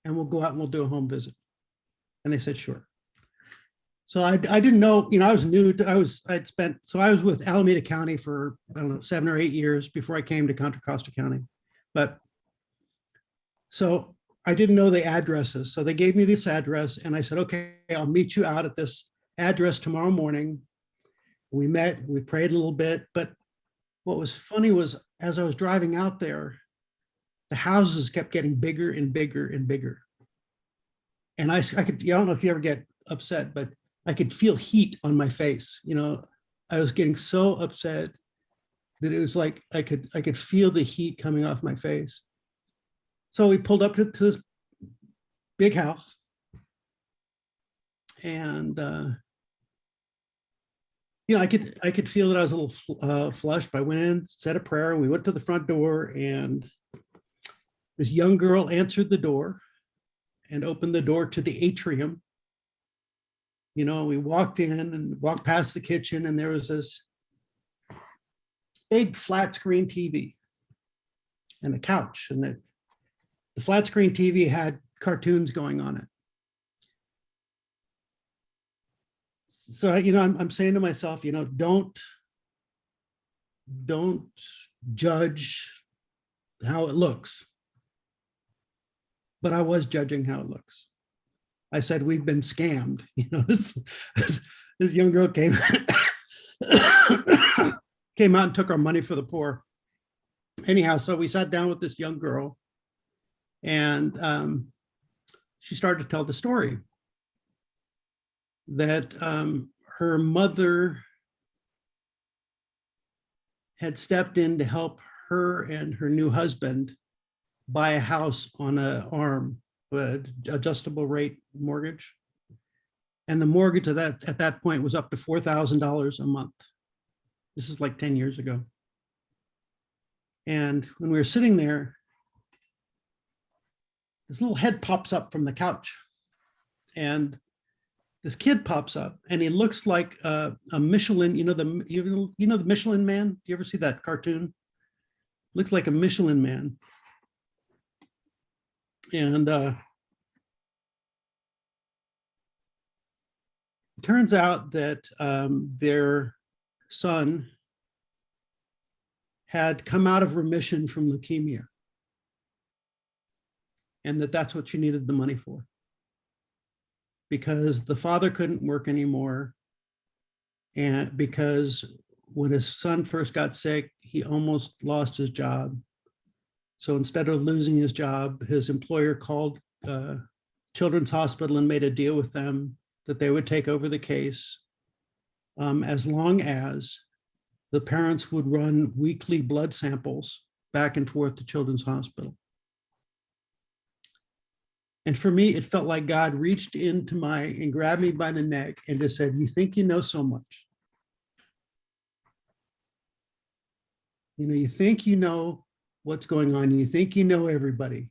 and we'll go out and we'll do a home visit? And they said, sure. So I didn't know, you know, I was new to, I was with Alameda County for, I don't know, 7 or 8 years before I came to Contra Costa County. But so I didn't know the addresses. So they gave me this address and I said, okay, I'll meet you out at this address tomorrow morning. We met, we prayed a little bit, but what was funny was as I was driving out there, the houses kept getting bigger and bigger and bigger. And I could, I don't know if you ever get upset, but I could feel heat on my face. You know, I was getting so upset that it was like I could feel the heat coming off my face. So we pulled up to this big house, and you know, I could feel that I was a little flushed. I went in, said a prayer, we went to the front door, and this young girl answered the door and opened the door to the atrium. You know, we walked in and walked past the kitchen, and there was this big flat screen TV and a couch, and the flat screen TV had cartoons going on it. So, you know, I'm saying to myself, you know, don't judge how it looks. But I was judging how it looks. I said, we've been scammed. You know, this young girl came out and took our money for the poor. Anyhow, so we sat down with this young girl, and she started to tell the story that her mother had stepped in to help her and her new husband buy a house on an arm adjustable rate mortgage. And the mortgage at that point was up to $4,000 a month. This is like 10 years ago. And when we were sitting there, this little head pops up from the couch. And this kid pops up and he looks like a Michelin, the Michelin Man? Do you ever see that cartoon? Looks like a Michelin Man. And it turns out that their son had come out of remission from leukemia, and that's what she needed the money for, because the father couldn't work anymore, and because when his son first got sick, he almost lost his job. So instead of losing his job, his employer called Children's Hospital and made a deal with them that they would take over the case as long as the parents would run weekly blood samples back and forth to Children's Hospital. And for me, it felt like God reached into and grabbed me by the neck and just said, you think you know so much. You think you know what's going on. You think you know everybody.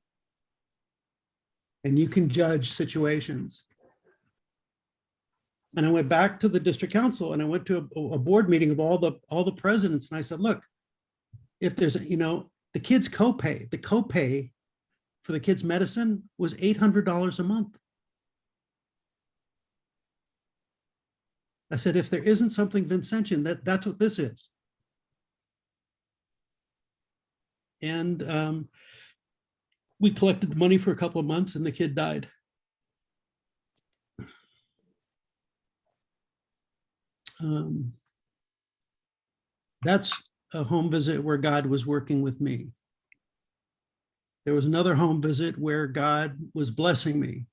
And you can judge situations. And I went back to the district council and I went to a board meeting of all the presidents. And I said, look, if there's, the kids copay, the copay for the kids' medicine was $800 a month. I said, if there isn't something Vincentian, that's what this is. And we collected the money for a couple of months and the kid died. That's a home visit where God was working with me. There was another home visit where God was blessing me.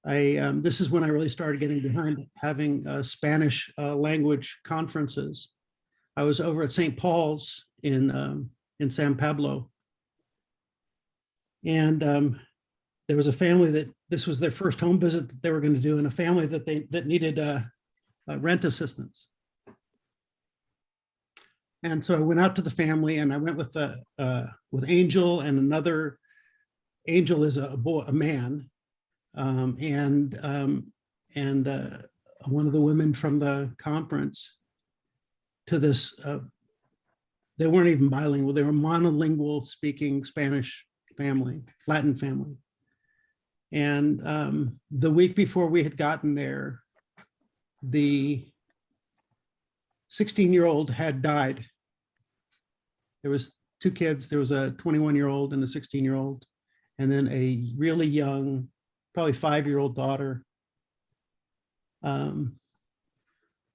This is when I really started getting behind having Spanish language conferences. I was over at St. Paul's in San Pablo. And there was a family that this was their first home visit that they were going to do, and a family that needed rent assistance. And so I went out to the family and I went with Angel and another. Angel is a man, and one of the women from the conference to this. They weren't even bilingual. They were monolingual speaking Spanish family, Latin family. And the week before we had gotten there, the 16-year-old had died. There was two kids. There was a 21-year-old and a 16-year-old, and then a really young, probably 5-year-old daughter.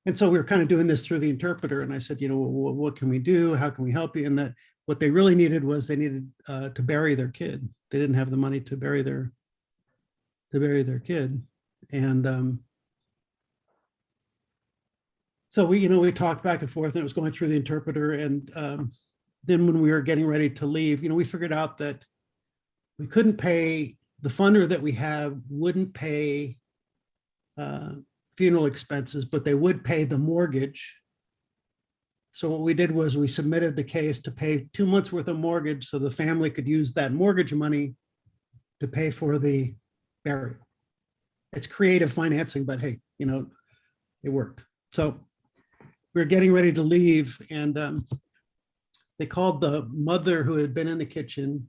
And so we were kind of doing this through the interpreter. And I said, what can we do? How can we help you? And what they really needed was they needed to bury their kid. They didn't have the money to bury their kid. And so we talked back and forth, and it was going through the interpreter. And then when we were getting ready to leave, we figured out that we couldn't pay, the funder that we have wouldn't pay funeral expenses, but they would pay the mortgage. So what we did was we submitted the case to pay 2 months worth of mortgage so the family could use that mortgage money to pay for the burial. It's creative financing, but hey, it worked. So we were getting ready to leave, and they called the mother who had been in the kitchen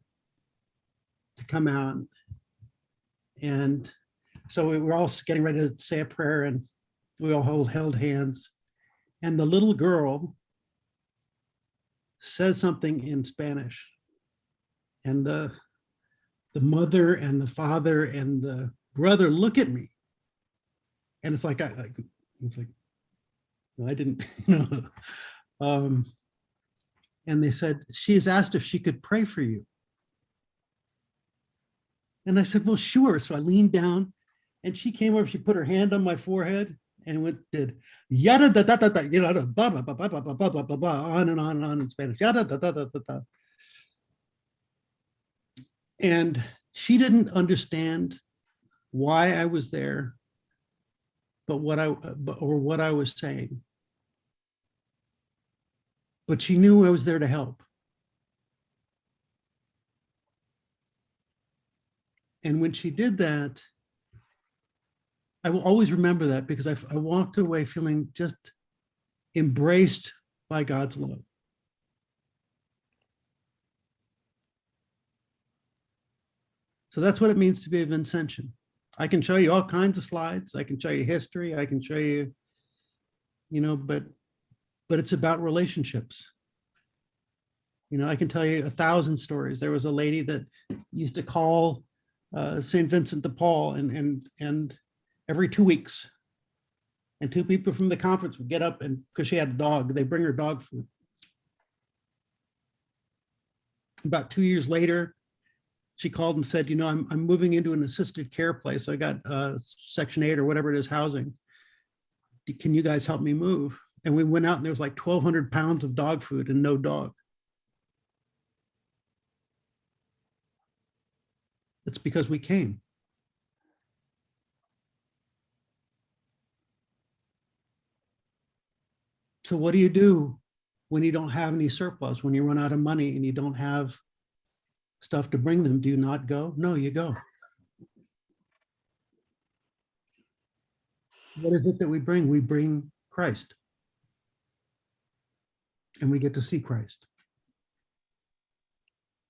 to come out. And so we were all getting ready to say a prayer, and we all held hands. And the little girl says something in Spanish. And the mother and the father and the brother look at me. And it's like, well, I didn't know. And they said, she has asked if she could pray for you. And I said, well, sure. So I leaned down, and she came over, she put her hand on my forehead and did yada da da da da, blah blah blah blah blah blah blah blah blah, on and on in Spanish, yada da da da da da. And She didn't understand why I was there, or what I was saying. But she knew I was there to help. And when she did that, I will always remember that, because I walked away feeling just embraced by God's love. So that's what it means to be a Vincentian. I can show you all kinds of slides. I can show you history. I can show you, but it's about relationships. I can tell you 1,000 stories. There was a lady that used to call St. Vincent de Paul, and every 2 weeks, and 2 people from the conference would get up, and because she had a dog, they bring her dog food. About 2 years later, she called and said, I'm moving into an assisted care place. I got Section 8 or whatever it is, housing. Can you guys help me move? And we went out, and there was like 1,200 pounds of dog food and no dog. It's because we came. So what do you do when you don't have any surplus, when you run out of money and you don't have stuff to bring them? Do you not go? No, you go. What is it that we bring? We bring Christ. And we get to see Christ.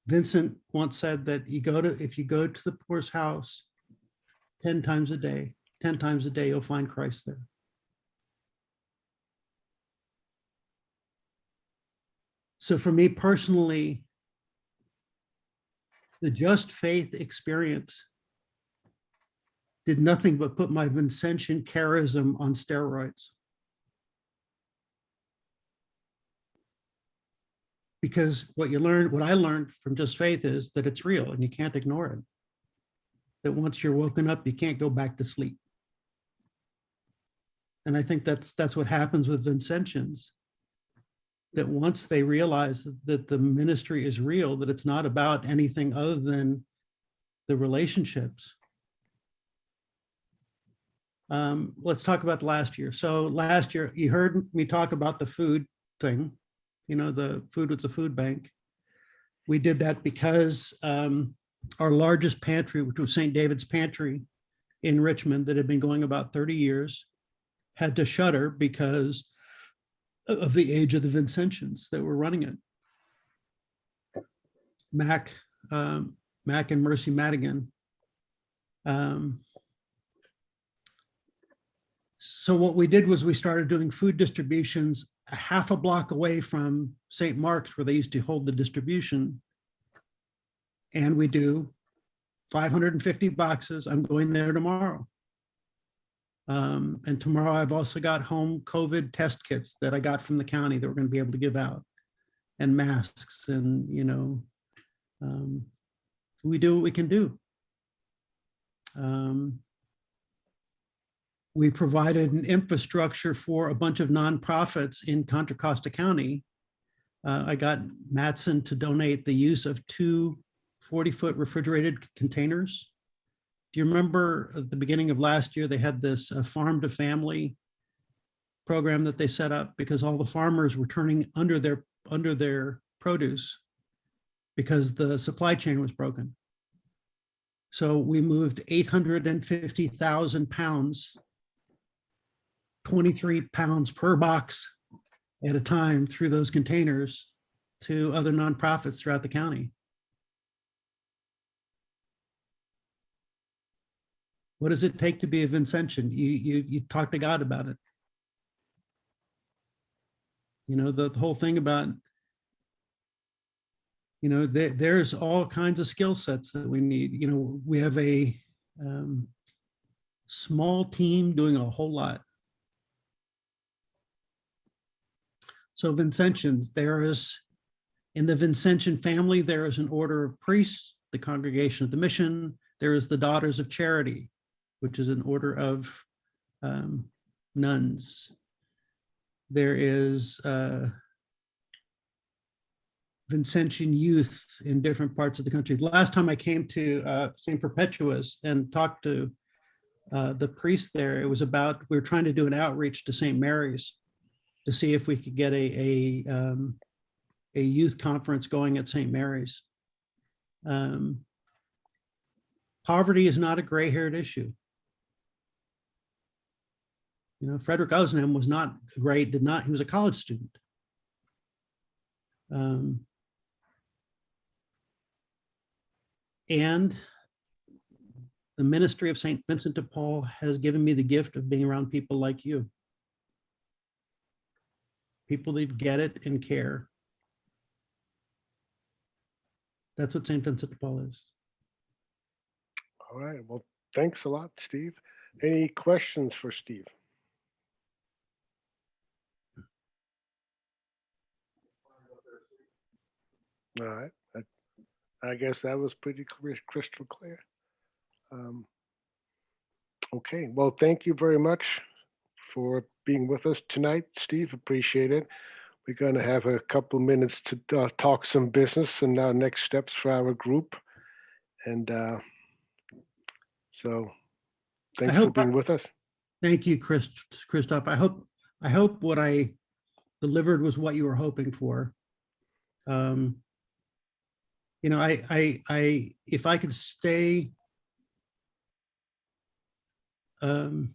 Vincent once said that if you go to the poor's house 10 times a day, you'll find Christ there. So for me personally, the Just Faith experience did nothing but put my Vincentian charism on steroids. Because what I learned from Just Faith is that it's real and you can't ignore it. That once you're woken up, you can't go back to sleep. And I think that's what happens with Vincentians. That once they realize that the ministry is real, that it's not about anything other than the relationships. Let's talk about last year. So last year, you heard me talk about the food thing, the food with the food bank. We did that because our largest pantry, which was St. David's Pantry in Richmond, that had been going about 30 years, had to shutter because of the age of the Vincentians that were running it. Mac and Mercy Madigan. So what we did was we started doing food distributions a half a block away from St. Mark's, where they used to hold the distribution. And we do 550 boxes. I'm going there tomorrow. And tomorrow I've also got home COVID test kits that I got from the county that we're going to be able to give out, and masks, and we do what we can do. We provided an infrastructure for a bunch of nonprofits in Contra Costa County. I got Matson to donate the use of 2 40-foot refrigerated containers. Do you remember at the beginning of last year, they had this farm to family program that they set up because all the farmers were turning under their produce because the supply chain was broken. So we moved 850,000 pounds, 23 pounds per box at a time through those containers to other nonprofits throughout the county. What does it take to be a Vincentian? You talk to God about it. The whole thing about, there's all kinds of skill sets that we need. We have a small team doing a whole lot. So Vincentians, in the Vincentian family, there is an order of priests, the Congregation of the Mission. There is the Daughters of Charity, which is an order of nuns. There is Vincentian youth in different parts of the country. The last time I came to St. Perpetua's and talked to the priest there, it was about, we were trying to do an outreach to St. Mary's to see if we could get a youth conference going at St. Mary's. Poverty is not a gray-haired issue. You know, Frederick Ozanam was not great, he was a college student. And the ministry of St. Vincent de Paul has given me the gift of being around people like you. People that get it and care. That's what St. Vincent de Paul is. All right. Well, thanks a lot, Steve. Any questions for Steve? All right. I guess that was pretty crystal clear. Okay. Well, thank you very much for being with us tonight, Steve. Appreciate it. We're going to have a couple minutes to talk some business and our next steps for our group. And so thanks for being with us. Thank you, Christoph. I hope what I delivered was what you were hoping for. You know, if I could stay plugged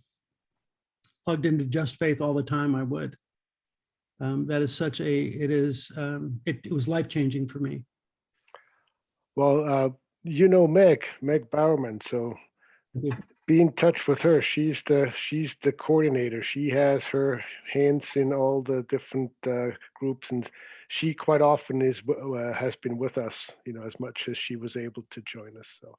into JustFaith all the time, I would. That is such it was life-changing for me. Well, you know Meg Bowerman, so be in touch with her. She's the coordinator. She has her hands in all the different groups, and she quite often has been with us, you know, as much as she was able to join us. So,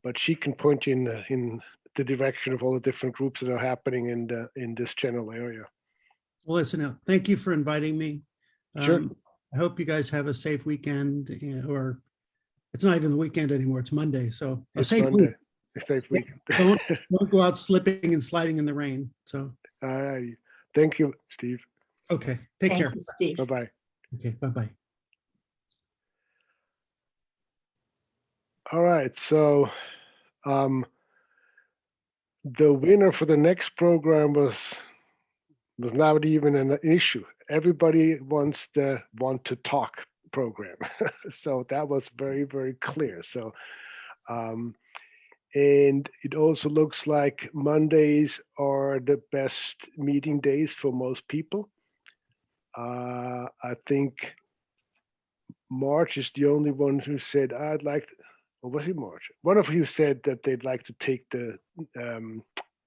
but she can point you in the direction of all the different groups that are happening in this general area. Well, listen, thank you for inviting me. Sure. I hope you guys have a safe weekend, or it's not even the weekend anymore. It's Monday, so a safe week. A safe week. Don't go out slipping and sliding in the rain. So. All right. Thank you, Steve. Okay. Take care. Thank you, Steve. Bye-bye. Okay. Bye-bye. All right. So the winner for the next program was not even an issue. Everybody wants the Want to Talk program. So that was very, very clear. So and it also looks like Mondays are the best meeting days for most people. I think March is the only one who said, I'd like to, or was it March? One of you said that they'd like to take the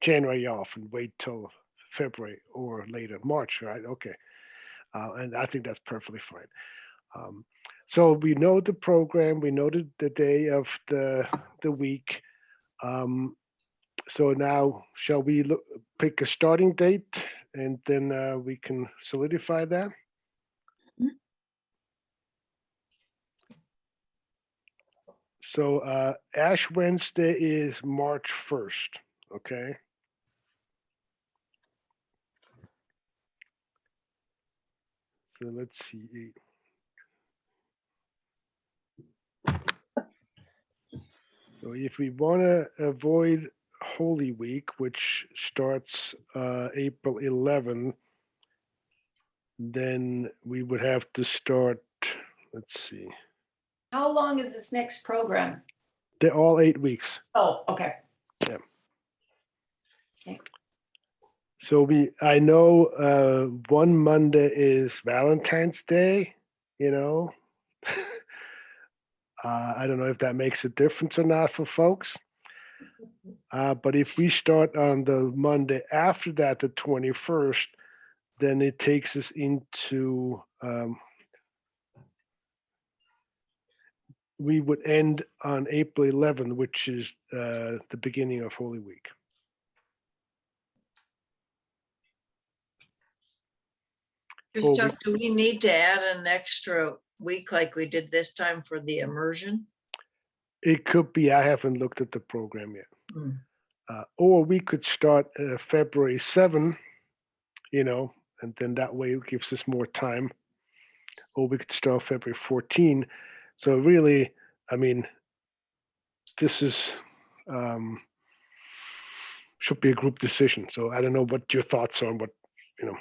January off and wait till February or later, March, right? Okay. And I think that's perfectly fine. So we know the program, we know the day of the week. So now shall we pick a starting date and then we can solidify that? So Ash Wednesday is March 1st, okay? So let's see. So if we want to avoid Holy Week, which starts April 11, then we would have to start, let's see. How long is this next program? They're all 8 weeks. Oh, okay. Yeah. Okay. So I know one Monday is Valentine's Day, you know. I don't know if that makes a difference or not for folks. But if we start on the Monday after that, the 21st, then it takes us into, we would end on April 11th, which is the beginning of Holy Week. Christoph, do we need to add an extra week like we did this time for the immersion? It could be. I haven't looked at the program yet. Or we could start February 7, you know, and then that way it gives us more time. or we could start February 14. So really, I mean, this is should be a group decision. So I don't know what your thoughts are on what, you know.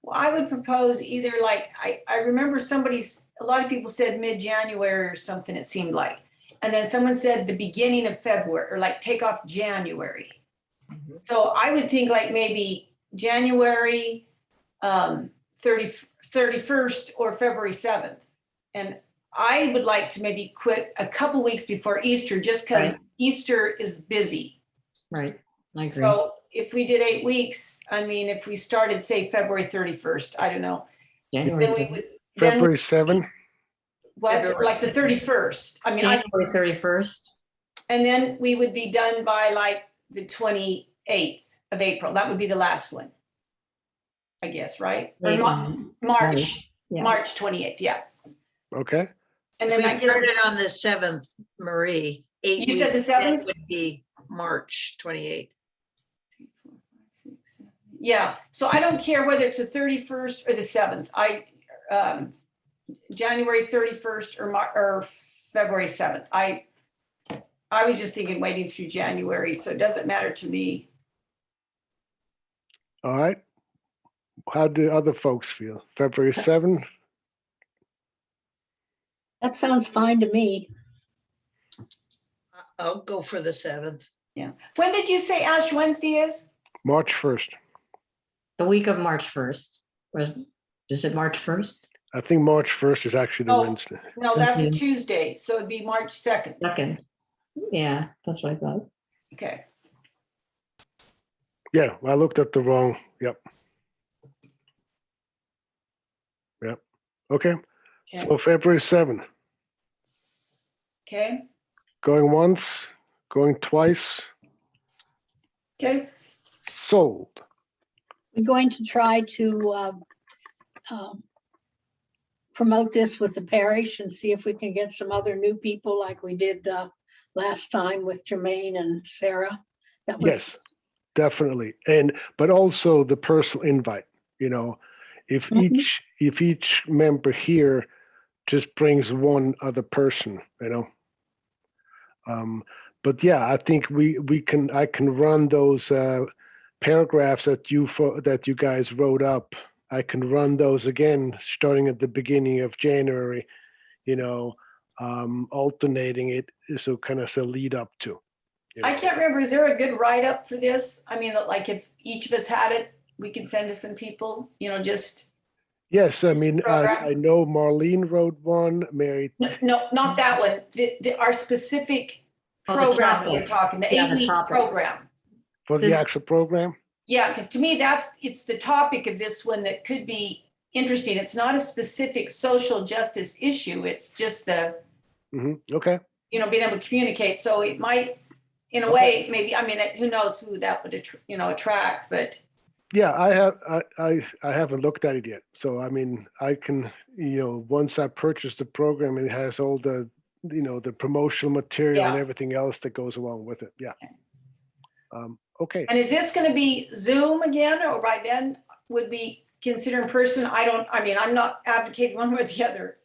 Well, I would propose either like, I remember a lot of people said mid-January or something, it seemed like. And then someone said the beginning of February, or like take off January. So I would think like maybe January 31st or February 7th. And I would like to maybe quit a couple weeks before Easter, just because Right. Easter is busy. Right, I agree. So if we did 8 weeks, I mean, if we started, say, February 31st, I don't know. January, Then we would, then February 7. what, or like the 31st? I mean, January 31st. and then we would be done by like the 28th of April. That would be the last one, I guess, right? Or March, Yeah. March 28th, yeah. Okay. And If then we that gives us, started on the 7th, Marie, 8 You said the weeks, then 7th? would be March 28th. yeah, so I don't care whether it's the 31st or the 7th. January 31st or February 7th. I was just thinking waiting through January, so it doesn't matter to me. All right. How do other folks feel? February 7? That sounds fine to me. I'll go for the 7th. Yeah. When did you say Ash Wednesday is? March 1st. The week of March 1st. Is it March 1st? I think March 1st is actually the Oh. Wednesday. No, that's a Mhm. Tuesday, so it'd be March 2nd. 2nd. Yeah, that's what I thought. Okay. Yeah, I looked at the wrong. Yep. Yep. Okay. Okay. So February 7. Okay. Going once, going twice, Okay. sold. We're going to try to promote this with the parish and see if we can get some other new people like we did last time with Jermaine and Sarah. That was Yes, definitely. But also the personal invite, you know, if Mhm. each member here just brings one other person, you know. But yeah, I think I can run those paragraphs that you guys wrote up. I can run those again starting at the beginning of January, you know, alternating it so kind of a lead up to. You know. I can't remember, is there a good write-up for this? I mean, like if each of us had it, we could send to some people, you know, just, Yes, I mean, Program. I know Marlene wrote one, Mary. no, not that one. Our specific Oh, the program that we're topic. talking, the Yeah, the 8-week topic. program. For the This- actual program? Yeah, because to me, it's the topic of this one that could be interesting. It's not a specific social justice issue. It's just Okay. you know, being able to communicate. So it might, in a way, maybe, I mean, who knows who that would, attract, but Yeah, I haven't looked at it yet. So I mean, I can, you know, once I purchase the program, it has all the, you know, the promotional material and Yeah. everything else that goes along with it. Yeah. Okay. And is this going to be Zoom again, or by then would be considered in person? I'm not advocating one way or the other.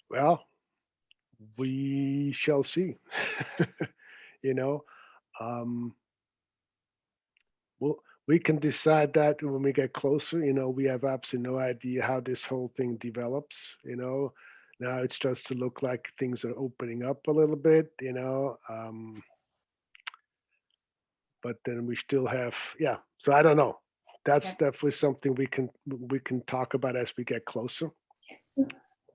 Well, we shall see. You know, we can decide that when we get closer. You know, we have absolutely no idea how this whole thing develops. You know, now it starts to look like things are opening up a little bit. You know, but then we still have, yeah. So I don't know. That's Okay. definitely something we can talk about as we get closer.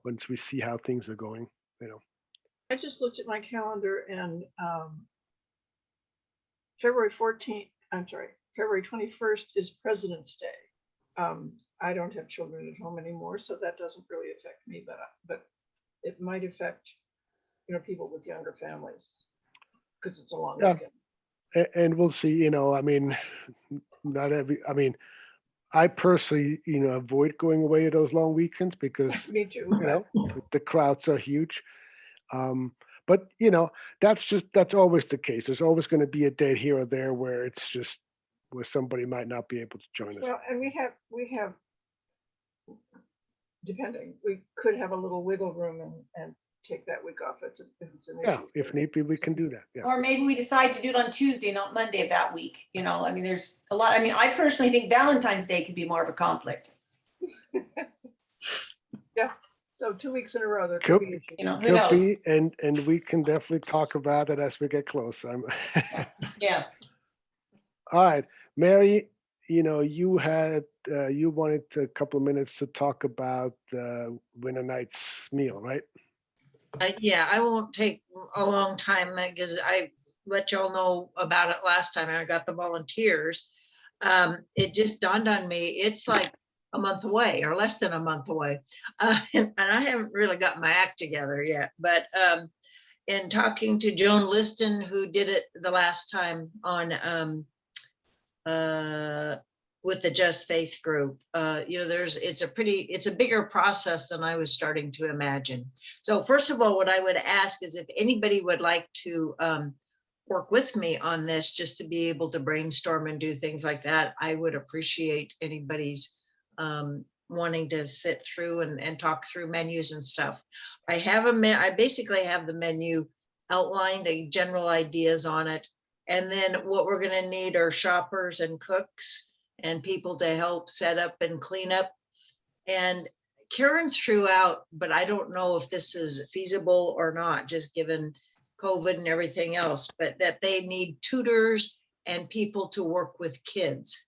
Once we see how things are going. You know. I just looked at my calendar and February 21st is President's Day. I don't have children at home anymore, so that doesn't really affect me, but it might affect, you know, people with younger families because it's a long Yeah. weekend. And we'll see, you know, I mean, I personally, you know, avoid going away at those long weekends because, Me too. you know, the crowds are huge. But but that's always the case. There's always going to be a date here or there where it's just where somebody might not be able to join us. Well, and we have, depending, we could have a little wiggle room and take that week off. If it's an Yeah, issue. if need be, we can do that. Yeah. Or maybe we decide to do it on Tuesday, not Monday of that week. I mean, there's a lot. I mean, I personally think Valentine's Day could be more of a conflict. Yeah, so 2 weeks in a row, there Could- could be issues. Who Could knows? be, and we can definitely talk about it as we get close. Yeah. All right, Mary, you wanted a couple of minutes to talk about winter night's meal, right? Yeah, I won't take a long time because I let y'all know about it last time and I got the volunteers. It just dawned on me, it's like a month away or less than a month away. And I haven't really got my act together yet, but in talking to Joan Liston, who did it the last time on with the Just Faith group, it's a bigger process than I was starting to imagine. So first of all, what I would ask is if anybody would like to work with me on this, just to be able to brainstorm and do things like that, I would appreciate anybody's wanting to sit through and talk through menus and stuff. I basically have the menu outlined, general ideas on it. And then what we're going to need are shoppers and cooks and people to help set up and clean up. And Karen threw out, but I don't know if this is feasible or not, just given COVID and everything else, but that they need tutors and people to work with kids.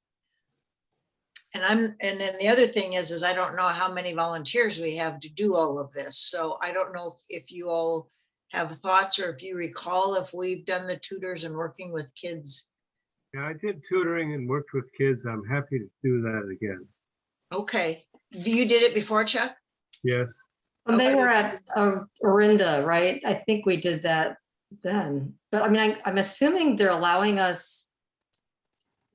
And then the other thing is I don't know how many volunteers we have to do all of this. So I don't know if you all have thoughts or if you recall if we've done the tutors and working with kids. Yeah, I did tutoring and worked with kids. I'm happy to do that again. Okay. You did it before, Chuck? Yes. Well, they Okay. were at Orinda, right? I think we did that then. But I mean, I'm assuming they're allowing us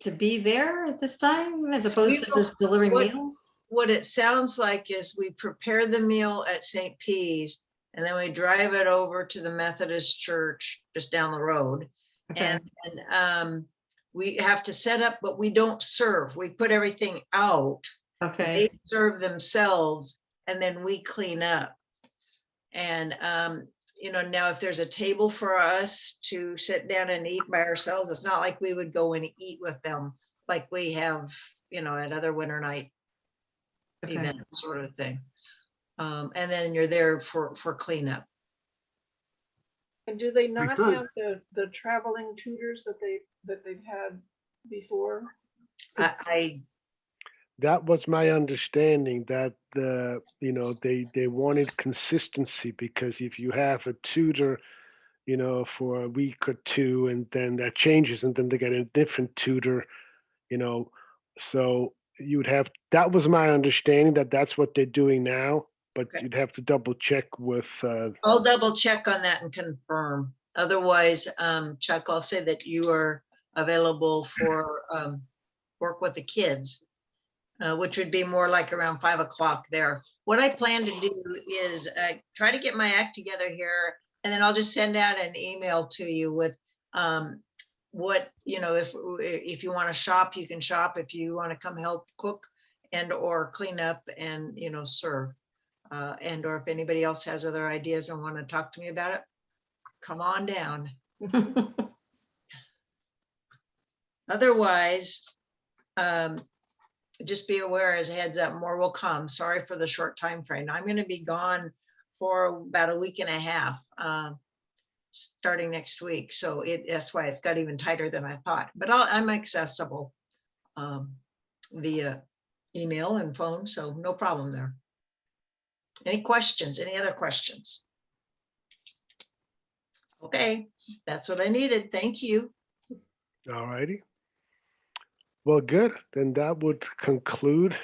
to be there at this time as opposed to just delivering meals? What it sounds like is we prepare the meal at St. P's and then we drive it over to the Methodist church just down the road. Okay. And we have to set up, but we don't serve. We put everything out. Okay. They serve themselves and then we clean up. And, now if there's a table for us to sit down and eat by ourselves, it's not like we would go and eat with them like we have, at other winter night Okay. events sort of thing. And then you're there for cleanup. And do they not could. have the traveling tutors that they've had before? That was my understanding, that they wanted consistency, because if you have a tutor, for a week or two, and then that changes, and then they get a different tutor, so that was my understanding, that's what they're doing now, but Okay. you'd have to double check with, I'll double check on that and confirm. Otherwise, Chuck, I'll say that you are available for work with the kids, which would be more like around 5 o'clock there. What I plan to do is try to get my act together here, and then I'll just send out an email to you with what, if you want to shop, you can shop. If you want to come help cook and or clean up and, serve. And or if anybody else has other ideas and want to talk to me about it, come on down. Otherwise, just be aware, as a heads up, more will come. Sorry for the short time frame. I'm going to be gone for about a week and a half, starting next week. So that's why it's got even tighter than I thought. But I'm accessible via email and phone, so no problem there. Any questions? Any other questions? Okay, that's what I needed. Thank you. all righty. Well, good, then that would conclude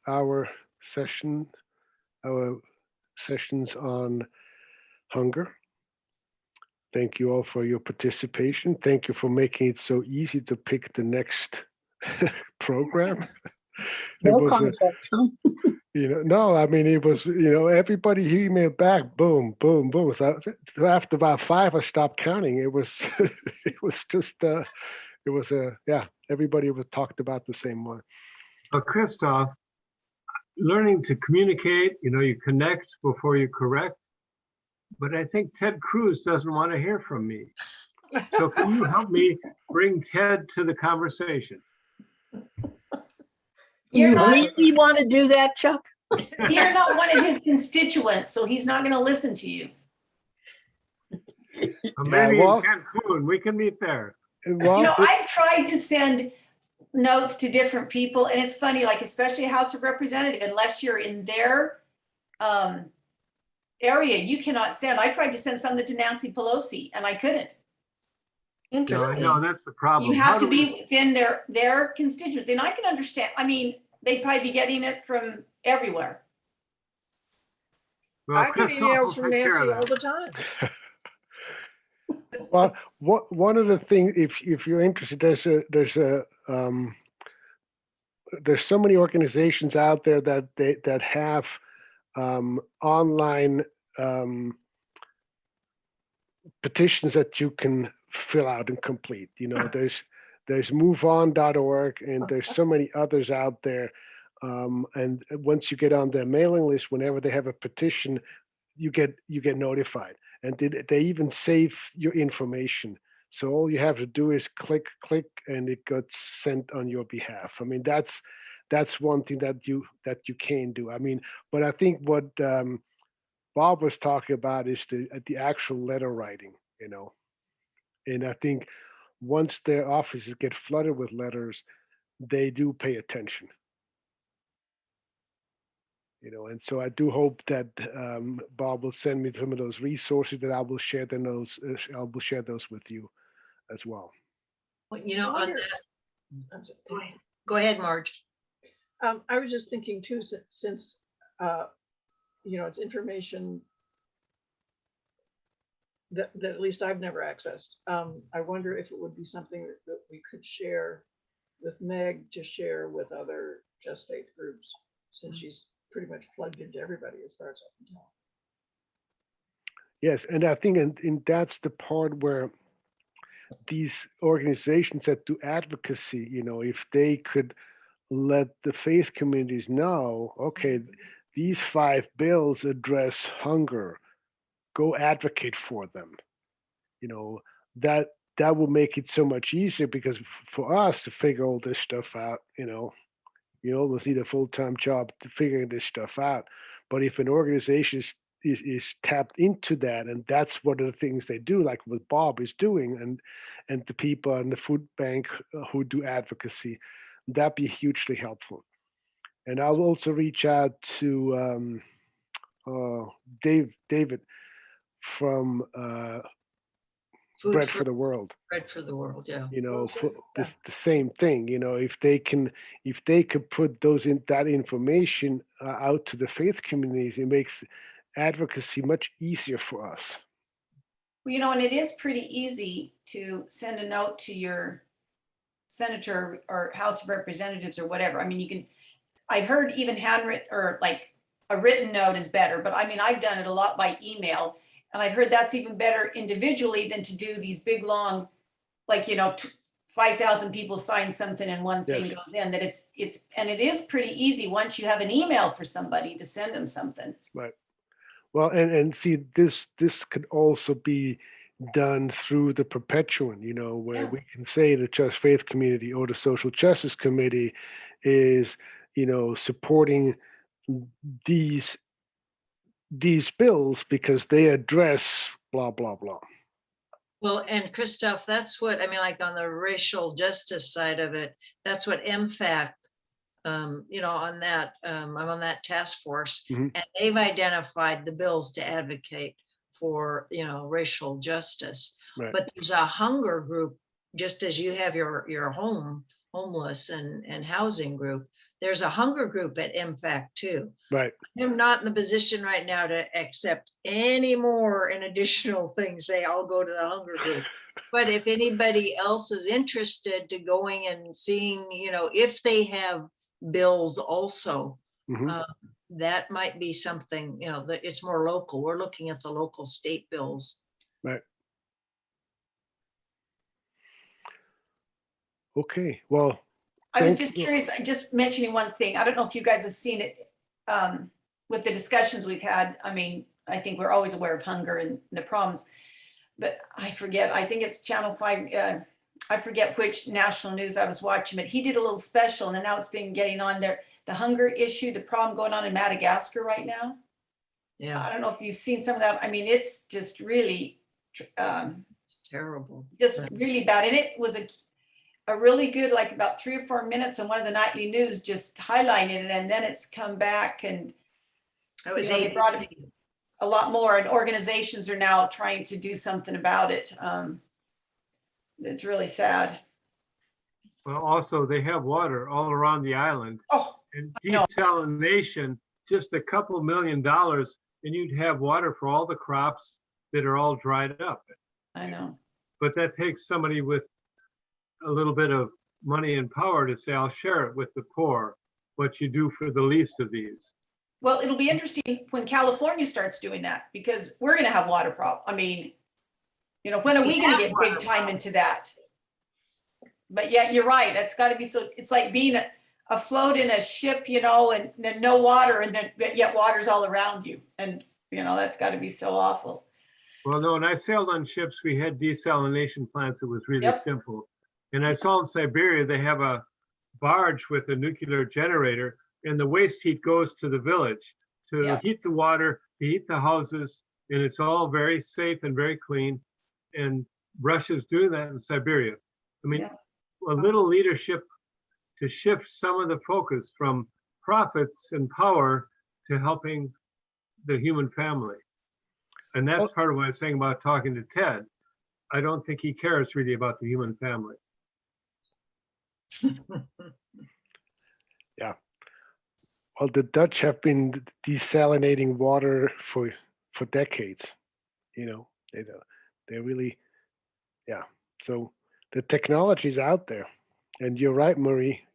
our sessions on hunger. Thank you all for your participation. Thank you for making it so easy to pick the next program. No conflict, huh? No, I mean, it was, everybody emailed back, boom, boom, boom. So after about 5, I stopped counting. It was, it was just, it was everybody was talked about the same one. Christoph, learning to communicate, you connect before you correct. But I think Ted Cruz doesn't want to hear from me. So can you help me bring Ted to the conversation? You're not, really want to do that, Chuck? you're not one of his constituents, so he's not going to listen to you. Maybe well- in Cancun, we can meet there. Well, I've tried to send notes to different people, and it's funny, like especially House of Representative, unless you're in their area, you cannot send. I tried to send something to Nancy Pelosi, and I couldn't. Yeah, I Interesting. know, that's the problem. You How have to do be we- within their constituency, and I can understand. I mean, they'd probably be getting it from everywhere. Well, I get Christoph will emails from take care Nancy of all that. the time. well, one of the things, if you're interested, there's so many organizations out there that have online petitions that you can fill out and complete. There's moveon.org, and there's so many others out there. And once you get on their mailing list, whenever they have a petition, you get notified, and they even save your information. So all you have to do is click, and it gets sent on your behalf. I mean, that's one thing that you can do. I mean, but I think what Bob was talking about is the actual letter writing, and I think once their offices get flooded with letters, they do pay attention. And so I do hope that Bob will send me some of those resources that I will share those with you as well. Well, I on wonder- that, I'm sorry. go ahead, Marge. I was just thinking too, since it's information that at least I've never accessed. I wonder if it would be something that we could share with Meg to share with other JustFaith groups, since she's pretty much plugged into everybody as far as I can tell. Yes, and I think and that's the part where these organizations that do advocacy, if they could let the faith communities know, okay, these 5 bills address hunger, go advocate for them. That will make it so much easier, because for us to figure all this stuff out, you almost need a full-time job to figure this stuff out. But if an organization is tapped into that, and that's one of the things they do, like what Bob is doing, and the people in the food bank who do advocacy, that'd be hugely helpful. And I'll also reach out to David from Bread for the World. Bread for the World, yeah. It's the same thing. If they could put that information out to the faith communities, it makes advocacy much easier for us. Well, and it is pretty easy to send a note to your senator or House of Representatives or whatever. I mean, I've heard even handwritten or like a written note is better, but I mean, I've done it a lot by email, and I've heard that's even better individually than to do these big, long, 5,000 people sign something and one thing goes in. That and it is pretty easy once you have an email for somebody to send them something. Right. Well, and see, this could also be done through the Perpetuan, where we can say the JustFaith community or the Social Justice Committee is, supporting these bills because they address blah, blah, blah. Well, and Christoph, that's what, like on the racial justice side of it, that's what MFAC, on that, I'm on that task force, and they've identified the bills to advocate for, racial justice. Right. But there's a hunger group, just as you have your homeless and housing group, there's a hunger group at MFAC too. Right. I'm not in the position right now to accept any more and additional things, say I'll go to the hunger group. But if anybody else is interested to going and seeing, if they have bills also, that might be something, that it's more local. We're looking at the local state bills. Right. Okay, well, I was thank just you. curious, just mentioning one thing. I don't know if you guys have seen it with the discussions we've had. I mean, I think we're always aware of hunger and the problems, but I forget, I think it's Channel 5. I forget which national news I was watching, but he did a little special and now it's been getting on there. The hunger issue, the problem going on in Madagascar right now. Yeah, I don't know if you've seen some of that. I mean, it's just really, it's terrible. just really bad. And it was a really good, like about 3 or 4 minutes on one of the nightly news, just highlighting it. And then it's come back and That was they brought it ABC. a lot more, and organizations are now trying to do something about it. It's really sad. Well, also they have water all around the island, Oh, and I know. desalination, just a couple $1 million, and you'd have water for all the crops that are all dried up. I know. But that takes somebody with a little bit of money and power to say, I'll share it with the poor, what you do for the least of these. Well, it'll be interesting when California starts doing that, because we're gonna have water problem. I mean, when are we gonna get big time into that? But yeah, you're right. It's gotta be so, it's like being afloat in a ship, and then no water, and then but yet water's all around you. And, that's gotta be so awful. Well, no, when I sailed on ships, we had desalination plants. It was really Yep. simple. And I saw in Siberia, they have a barge with a nuclear generator, and the waste heat goes to the village to Yep. heat the water, to heat the houses, and it's all very safe and very clean. And Russia's doing that in Siberia. I mean, Yeah. a little leadership to shift some of the focus from profits and power to helping the human family. And that's Well- part of what I was saying about talking to Ted. I don't think he cares really about the human family. Yeah. Well, the Dutch have been desalinating water for decades. They're really, yeah. So the technology is out there, and you're right, Marie.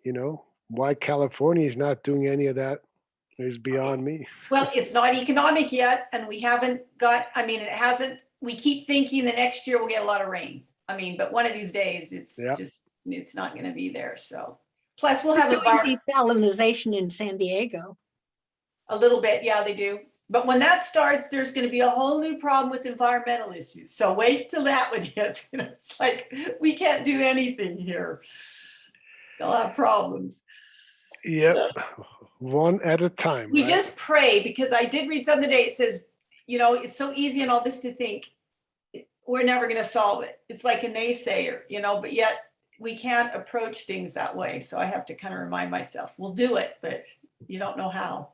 Why California is not doing any of that is beyond me. Well, it's not economic yet, and we haven't got, it hasn't, we keep thinking the next year we'll get a lot of rain. But one of these days, it's Yeah. just, it's not gonna be there, so. Plus, we'll have They're doing desalinization in San Diego. a little bit, yeah, they do. But when that starts, there's gonna be a whole new problem with environmental issues. So wait till that one hits. It's like, we can't do anything here. They'll have problems. Yep. One at a time. We right? just pray, because I did read something today. It says, it's so easy and all this to think we're never going to solve it. It's like a naysayer, but yet we can't approach things that way. So I have to kind of remind myself, we'll do it, but you don't know how.